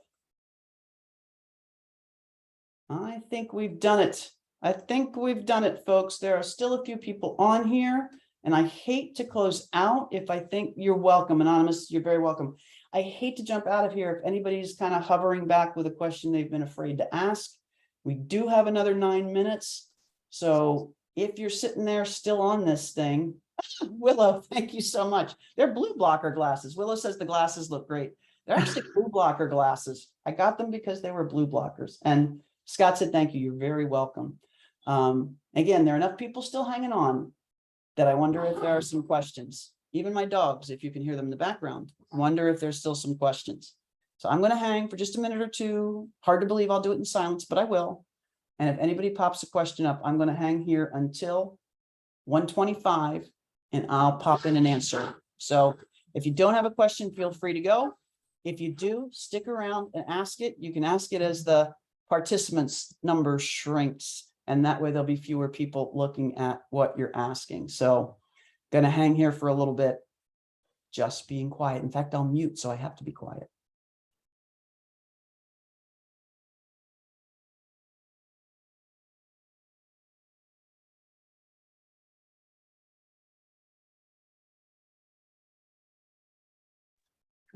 I think we've done it. I think we've done it, folks. There are still a few people on here, and I hate to close out if I think you're welcome. Anonymous, you're very welcome. I hate to jump out of here if anybody's kind of hovering back with a question they've been afraid to ask. We do have another 9 minutes. So if you're sitting there still on this thing, Willow, thank you so much. They're blue blocker glasses. Willow says the glasses look great. They're actually blue blocker glasses. I got them because they were blue blockers. And Scott said, thank you. You're very welcome. Again, there are enough people still hanging on that I wonder if there are some questions. Even my dogs, if you can hear them in the background, wonder if there's still some questions. So I'm going to hang for just a minute or two. Hard to believe I'll do it in silence, but I will. And if anybody pops a question up, I'm going to hang here until 1:25 and I'll pop in an answer. So if you don't have a question, feel free to go. If you do, stick around and ask it. You can ask it as the participants number shrinks, and that way there'll be fewer people looking at what you're asking. So gonna hang here for a little bit, just being quiet. In fact, I'll mute, so I have to be quiet.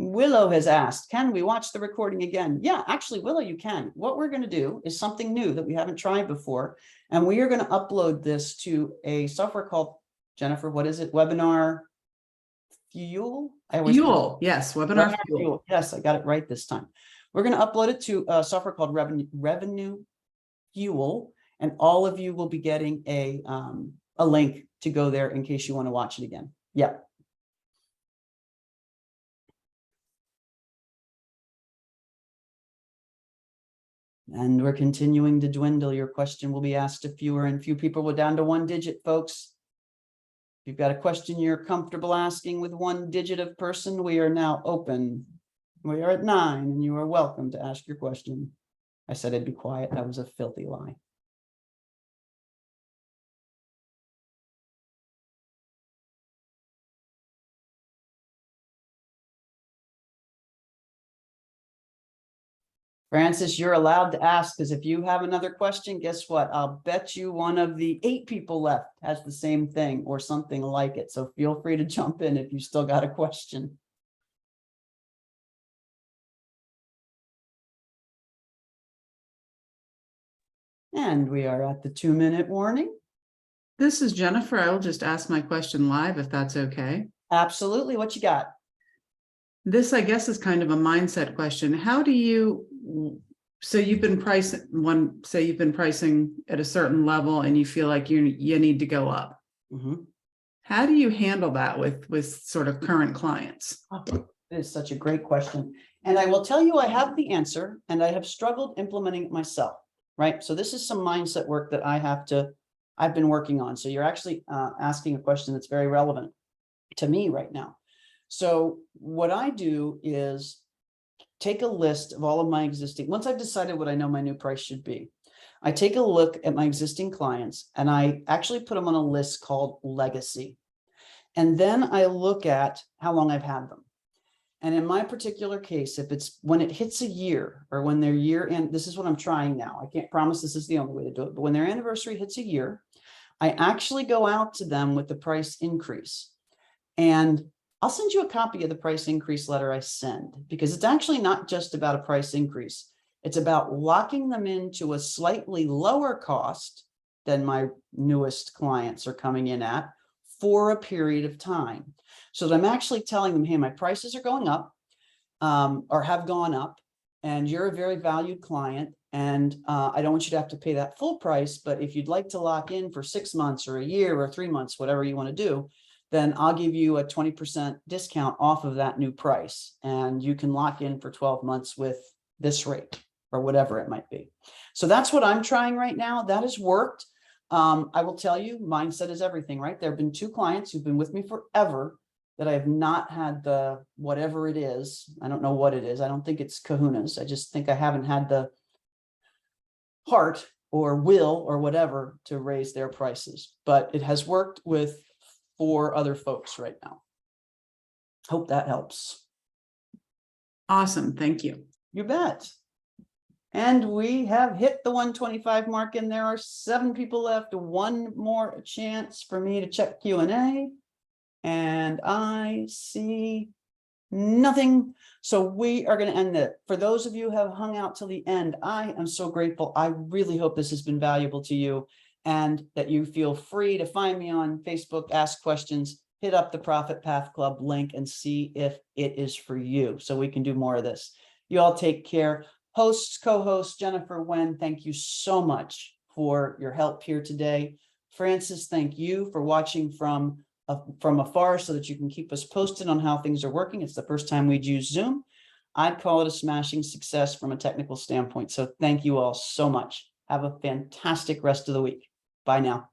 Willow has asked, can we watch the recording again? Yeah, actually, Willow, you can. What we're going to do is something new that we haven't tried before. And we are going to upload this to a software called, Jennifer, what is it? Webinar Fuel? Fuel, yes, Webinar Fuel. Fuel. Yes, I got it right this time. We're going to upload it to a software called Revenue Fuel. And all of you will be getting a link to go there in case you want to watch it again. Yeah. And we're continuing to dwindle. Your question will be asked to fewer and few people. We're down to 1 digit, folks. If you've got a question you're comfortable asking with 1 digit of person, we are now open. We are at 9, and you are welcome to ask your question. I said I'd be quiet. That was a filthy lie. Francis, you're allowed to ask, because if you have another question, guess what? I'll bet you one of the 8 people left has the same thing or something like it. So feel free to jump in if you still got a question. And we are at the 2-minute warning. This is Jennifer. I will just ask my question live if that's okay. Absolutely. What you got? This, I guess, is kind of a mindset question. How do you, so you've been pricing at a certain level and you feel like you need to go up. Mm-hmm. How do you handle that with sort of current clients? It is such a great question. And I will tell you, I have the answer and I have struggled implementing it myself, right? So this is some mindset work that I've been working on. So you're actually asking a question that's very relevant to me right now. So what I do is take a list of all of my existing, once I've decided what I know my new price should be, I take a look at my existing clients and I actually put them on a list called Legacy. And then I look at how long I've had them. And in my particular case, if it's when it hits a year or when their year end, this is what I'm trying now. I can't promise this is the only way to do it, but when their anniversary hits a year, I actually go out to them with the price increase. And I'll send you a copy of the price increase letter I send, because it's actually not just about a price increase. It's about locking them into a slightly lower cost than my newest clients are coming in at for a period of time. So that I'm actually telling them, hey, my prices are going up or have gone up, and you're a very valued client. And I don't want you to have to pay that full price, but if you'd like to lock in for 6 months or a year or 3 months, whatever you want to do, then I'll give you a 20% discount off of that new price. And you can lock in for 12 months with this rate or whatever it might be. So that's what I'm trying right now. That has worked. I will tell you, mindset is everything, right? There have been 2 clients who've been with me forever that I have not had the, whatever it is. I don't know what it is. I don't think it's kahunas. I just think I haven't had the heart or will or whatever to raise their prices, but it has worked with 4 other folks right now. Hope that helps. Awesome. Thank you. You bet. And we have hit the 125 mark, and there are 7 people left. One more chance for me to check Q&A. And I see nothing. So we are going to end it. For those of you who have hung out till the end, I am so grateful. I really hope this has been valuable to you, and that you feel free to find me on Facebook, ask questions, hit up the Profit Path Club link and see if it is for you, so we can do more of this. You all take care. Hosts, co-hosts, Jennifer, Wen, thank you so much for your help here today. Francis, thank you for watching from afar so that you can keep us posted on how things are working. It's the first time we'd use Zoom. I'd call it a smashing success from a technical standpoint. So thank you all so much. Have a fantastic rest of the week. Bye now.